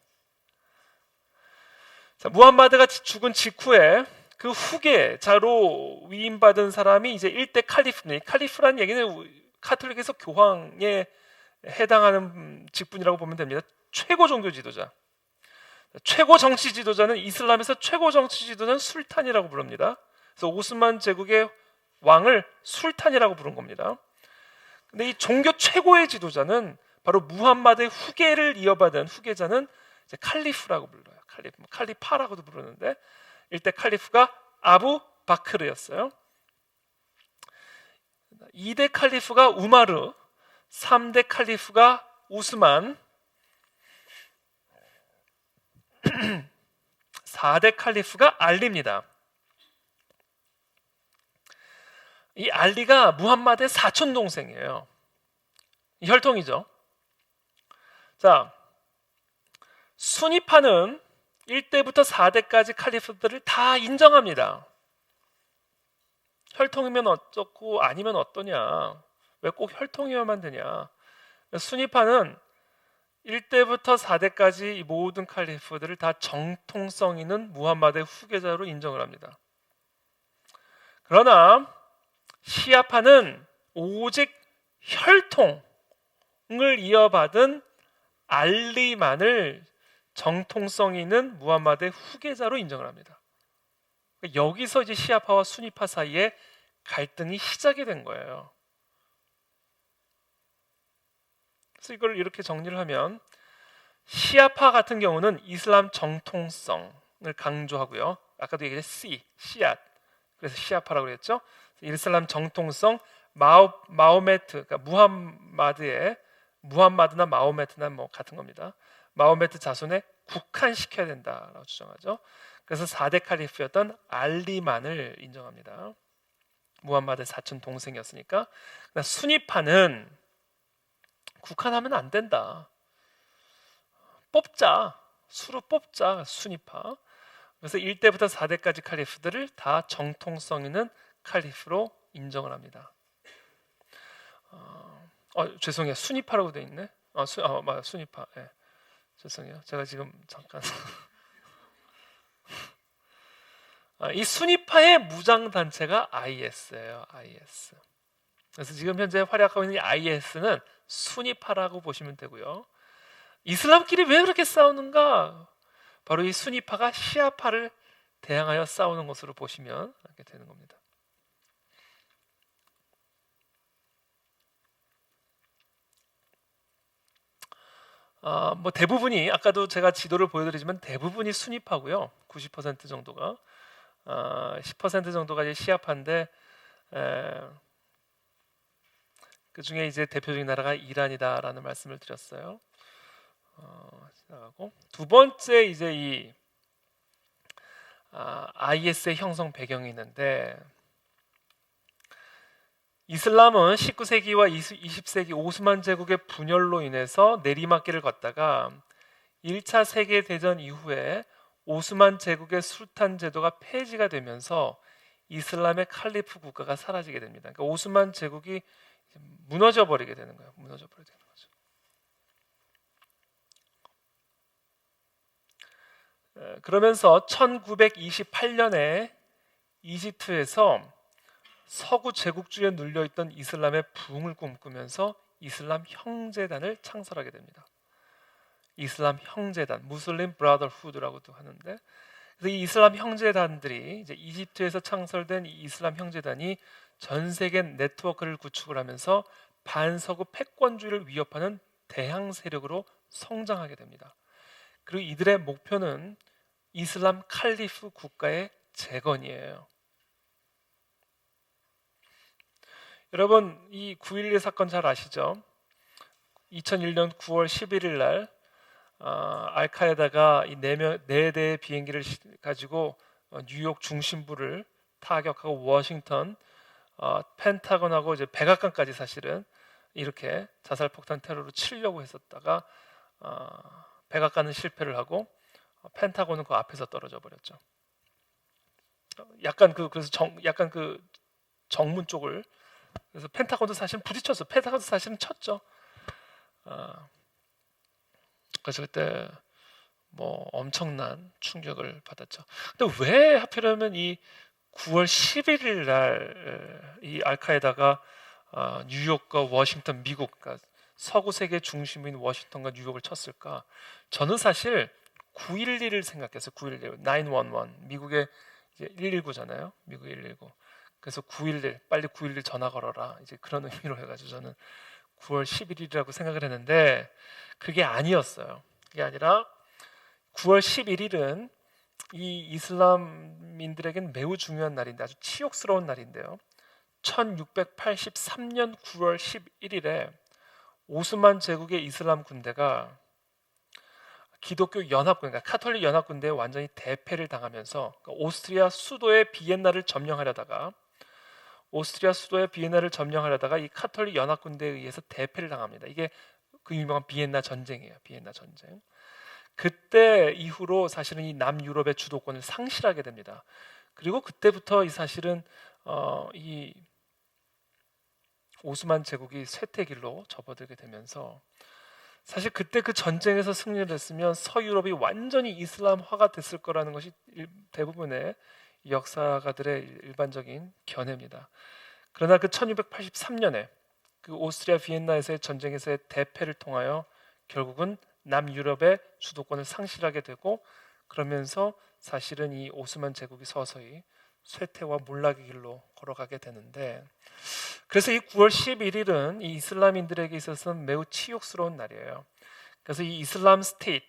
자, 무함마드가 죽은 직후에 그 후계자로 위임받은 사람이 이제 일대 칼리프입니다. 칼리프라는 얘기는 카톨릭에서 교황에 해당하는 직분이라고 보면 됩니다. 최고 종교 지도자. 최고 정치 지도자는, 이슬람에서 최고 정치 지도자는 술탄이라고 부릅니다. 그래서 오스만 제국의 왕을 술탄이라고 부른 겁니다. 근데 이 종교 최고의 지도자는 바로 무함마드의 후계를 이어받은 후계자는 이제 칼리프라고 불러요. 칼리파라고도 부르는데, 일대 칼리프가 아부 바크르였어요. 2대 칼리프가 우마르, 3대 칼리프가 우스만, 4대 칼리프가 알리입니다. 이 알리가 무함마드의 사촌 동생이에요. 혈통이죠. 자, 수니파는 1대부터 4대까지 칼리프들을 다 인정합니다. 혈통이면 어쩌고 아니면 어떠냐, 왜 꼭 혈통이어야만 되냐. 수니파는 1대부터 4대까지 이 모든 칼리프들을 다 정통성 있는 무함마드의 후계자로 인정을 합니다. 그러나 시아파는 오직 혈통을 이어받은 알리만을 정통성 있는 무함마드의 후계자로 인정을 합니다. 여기서 이제 시아파와 수니파 사이에 갈등이 시작이 된 거예요. 그래서 이걸 이렇게 정리를 하면, 시아파 같은 경우는 이슬람 정통성을 강조하고요. 아까도 얘기했죠. 시앗. 그래서 시아파라고 그랬죠. 이슬람 정통성, 마호메트, 그러니까 무함마드나 마호메트나 뭐 같은 겁니다. 마호메트 자손에 국한시켜야 된다라고 주장하죠. 그래서 4대 칼리프였던 알리만을 인정합니다. 무함마드의 사촌 동생이었으니까. 수니파는 국한하면 안 된다. 수로 뽑자, 수니파. 그래서 1대부터 4대까지 칼리프들을 다 정통성 있는 칼리프로 인정을 합니다. 죄송해요. 수니파라고 돼 있네. 맞아, 수니파. 네. 죄송해요. 제가 지금 잠깐 이 수니파의 무장 단체가 IS예요. IS. 그래서 지금 현재 활약하고 있는 IS는 수니파라고 보시면 되고요. 이슬람끼리 왜 그렇게 싸우는가? 바로 이 수니파가 시아파를 대항하여 싸우는 것으로 보시면 이렇게 되는 겁니다. 뭐 대부분이, 아까도 제가 지도를 보여드리지만 대부분이 수니파고요. 90% 정도가 10% 정도가 이제 시아파인데, 그 중에 이제 대표적인 나라가 이란이다라는 말씀을 드렸어요. 지나가고, 두 번째 이제 이 IS의 형성 배경이 있는데, 이슬람은 19세기와 20세기 오스만 제국의 분열로 인해서 내리막길을 걷다가 1차 세계대전 이후에 오스만 제국의 술탄 제도가 폐지가 되면서 이슬람의 칼리프 국가가 사라지게 됩니다. 그러니까 오스만 제국이 무너져 버리게 되는 거예요. 무너져 버리게 되는 거죠. 그러면서 1928년에 이집트에서 서구 제국주의에 눌려있던 이슬람의 부흥을 꿈꾸면서 이슬람 형제단을 창설하게 됩니다. 이슬람 형제단, 무슬림 브라더후드라고도 하는데, 그래서 이 이슬람 형제단들이 이제 이집트에서 창설된 이 이슬람 형제단이 전 세계 네트워크를 구축을 하면서 반서구 패권주의를 위협하는 대항 세력으로 성장하게 됩니다. 그리고 이들의 목표는 이슬람 칼리프 국가의 재건이에요. 여러분, 이 9.11 사건 잘 아시죠? 2001년 9월 11일 날 알카에다가 이 4대의 비행기를 가지고 뉴욕 중심부를 타격하고 워싱턴, 펜타곤하고 이제 백악관까지 사실은 이렇게 자살폭탄 테러로 치려고 했었다가 백악관은 실패를 하고 펜타곤은 그 앞에서 떨어져 버렸죠. 약간 그 정문 쪽을, 그래서 펜타곤도 사실 부딪혔어. 펜타곤도 사실은 쳤죠. 그래서 그때 뭐 엄청난 충격을 받았죠. 근데 왜 하필이면 이 9월 11일 날 이 알카에다가 뉴욕과 워싱턴, 미국, 그러니까 서구 세계 중심인 워싱턴과 뉴욕을 쳤을까? 저는 사실 911을 생각했어요. 911, 911. 미국의 이제 119잖아요. 미국 119. 그래서 911, 빨리 911 전화 걸어라. 이제 그런 의미로 해가지고 저는 9월 11일이라고 생각을 했는데 그게 아니었어요. 그게 아니라 9월 11일은 이 이슬람민들에겐 매우 중요한 날인데 아주 치욕스러운 날인데요. 1683년 9월 11일에 오스만 제국의 이슬람 군대가 기독교 연합군, 그러니까 카톨릭 연합군대에 완전히 대패를 당하면서 오스트리아 수도의 비엔나를 점령하려다가 이 카톨릭 연합군대에 의해서 대패를 당합니다. 이게 그 유명한 비엔나 전쟁이에요. 비엔나 전쟁. 그때 이후로 사실은 이 남유럽의 주도권을 상실하게 됩니다. 그리고 그때부터 이 사실은 이 오스만 제국이 쇠퇴길로 접어들게 되면서 사실 그때 그 전쟁에서 승리를 했으면 서유럽이 완전히 이슬람화가 됐을 거라는 것이 대부분의 역사가들의 일반적인 견해입니다. 그러나 그 1683년에 그 오스트리아 비엔나에서의 전쟁에서의 대패를 통하여 결국은 남유럽의 주도권을 상실하게 되고, 그러면서 사실은 이 오스만 제국이 서서히 쇠퇴와 몰락의 길로 걸어가게 되는데, 그래서 이 9월 11일은 이 이슬람인들에게 있어서는 매우 치욕스러운 날이에요. 그래서 이 이슬람 스테이트,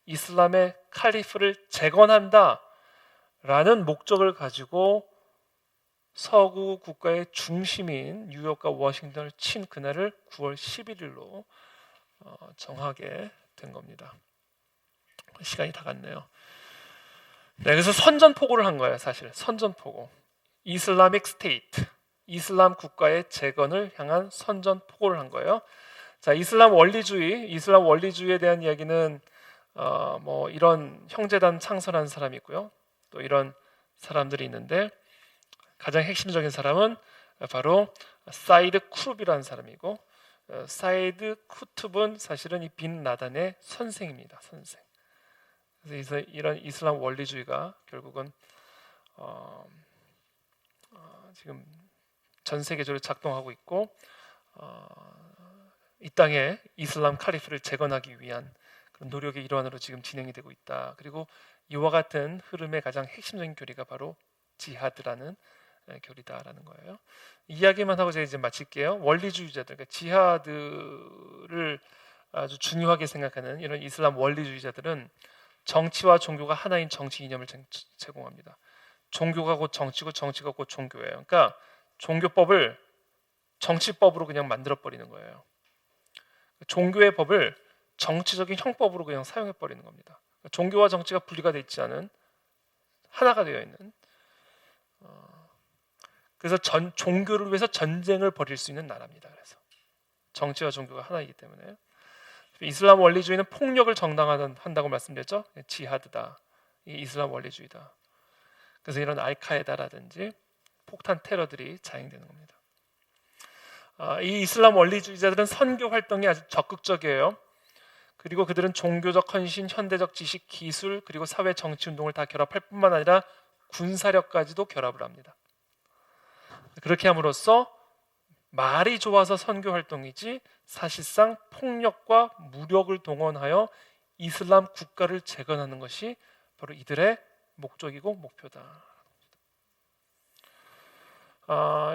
이슬람의 칼리프를 재건한다 라는 목적을 가지고 서구 국가의 중심인 뉴욕과 워싱턴을 친 그날을 9월 11일로 정하게 된 겁니다. 시간이 다 갔네요. 네, 그래서 선전포고를 한 거예요. 사실 선전포고, 이슬라믹 스테이트, 이슬람 국가의 재건을 향한 선전포고를 한 거예요. 자, 이슬람 원리주의에 대한 이야기는 뭐 이런 형제단 창설한 사람이 있고요. 또 이런 사람들이 있는데 가장 핵심적인 사람은 바로 사이드 쿠룹이라는 사람이고, 사이드 쿠투브는 사실은 이 빈 라덴의 선생입니다. 선생. 그래서 이런 이슬람 원리주의가 결국은 지금 전 세계적으로 작동하고 있고, 이 땅에 이슬람 칼리프를 재건하기 위한 그런 노력의 일환으로 지금 진행이 되고 있다. 그리고 이와 같은 흐름의 가장 핵심적인 교리가 바로 지하드라는 교리다라는 거예요. 이야기만 하고 제가 이제 마칠게요. 원리주의자들, 그러니까 지하드를 아주 중요하게 생각하는 이런 이슬람 원리주의자들은 정치와 종교가 하나인 정치 이념을 제공합니다. 종교가 곧 정치고 정치가 곧 종교예요. 그러니까 종교법을 정치법으로 그냥 만들어 버리는 거예요. 종교의 법을 정치적인 형법으로 그냥 사용해 버리는 겁니다. 종교와 정치가 분리가 되어 있지 않은, 하나가 되어 있는, 그래서 종교를 위해서 전쟁을 벌일 수 있는 나라입니다. 그래서 정치와 종교가 하나이기 때문에 이슬람 원리주의는 폭력을 정당화한다고 말씀드렸죠. 지하드다, 이 이슬람 원리주의다. 그래서 이런 알카에다라든지 폭탄 테러들이 자행되는 겁니다. 이 이슬람 원리주의자들은 선교 활동이 아주 적극적이에요. 그리고 그들은 종교적 헌신, 현대적 지식, 기술, 그리고 사회 정치 운동을 다 결합할 뿐만 아니라 군사력까지도 결합을 합니다. 그렇게 함으로써 말이 좋아서 선교 활동이지 사실상 폭력과 무력을 동원하여 이슬람 국가를 재건하는 것이 바로 이들의 목적이고 목표다.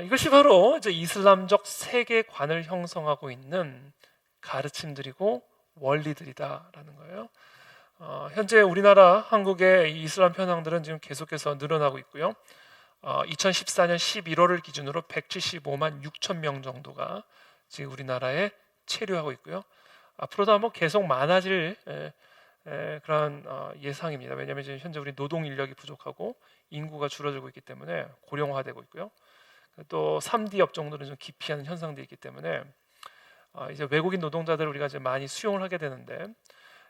이것이 바로 이제 이슬람적 세계관을 형성하고 있는 가르침들이고 원리들이다라는 거예요. 현재 우리나라 한국의 이슬람 편향들은 지금 계속해서 늘어나고 있고요. 2014년 11월을 기준으로 175만 6천 명 정도가 지금 우리나라에 체류하고 있고요. 앞으로도 아마 계속 많아질 그런 예상입니다. 왜냐하면 지금 현재 우리 노동 인력이 부족하고 인구가 줄어들고 있기 때문에 고령화되고 있고요. 또 3D 업종들은 좀 기피하는 현상도 있기 때문에 이제 외국인 노동자들을 우리가 이제 많이 수용을 하게 되는데,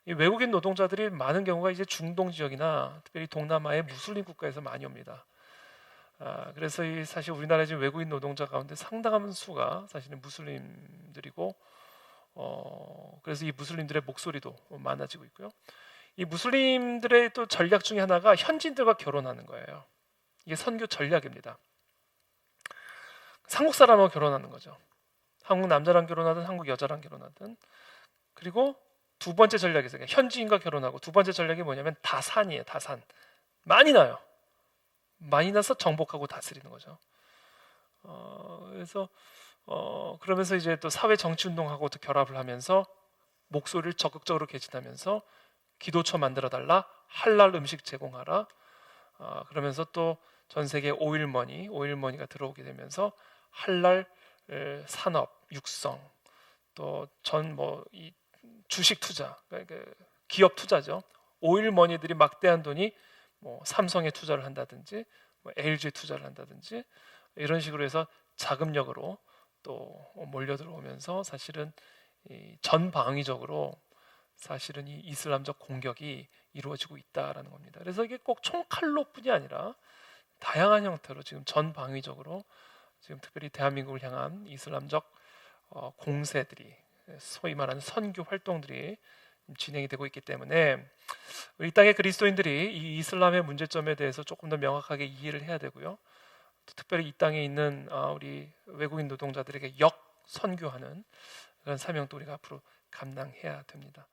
이 외국인 노동자들이 많은 경우가 이제 중동 지역이나 특별히 동남아의 무슬림 국가에서 많이 옵니다. 그래서 사실 우리나라의 지금 외국인 노동자 가운데 상당한 수가 사실은 무슬림들이고, 그래서 이 무슬림들의 목소리도 많아지고 있고요. 이 무슬림들의 또 전략 중에 하나가 현지인들과 결혼하는 거예요. 이게 선교 전략입니다. 한국 사람하고 결혼하는 거죠. 한국 남자랑 결혼하든 한국 여자랑 결혼하든. 그리고 두 번째 전략이 있어요. 현지인과 결혼하고, 두 번째 전략이 뭐냐면 다산이에요. 다산. 많이 나요. 많이 나서 정복하고 다스리는 거죠. 그래서 그러면서 이제 또 사회 정치 운동하고 또 결합을 하면서 목소리를 적극적으로 개진하면서 기도처 만들어 달라, 할랄 음식 제공하라. 그러면서 또 전 세계 오일머니가 들어오게 되면서 할랄 산업 육성, 또 전 뭐 이 주식 투자, 그러니까 기업 투자죠. 오일머니들이 막대한 돈이 뭐 삼성에 투자를 한다든지, 뭐 LG에 투자를 한다든지, 이런 식으로 해서 자금력으로 또 몰려 들어오면서 사실은 전방위적으로 사실은 이 이슬람적 공격이 이루어지고 있다라는 겁니다. 그래서 이게 꼭 총칼로뿐이 아니라 다양한 형태로 지금 전방위적으로 지금 특별히 대한민국을 향한 이슬람적 공세들이, 소위 말하는 선교 활동들이 진행이 되고 있기 때문에 우리 땅의 그리스도인들이 이 이슬람의 문제점에 대해서 조금 더 명확하게 이해를 해야 되고요. 특별히 이 땅에 있는 우리 외국인 노동자들에게 역 선교하는 그런 사명도 우리가 앞으로 감당해야 됩니다.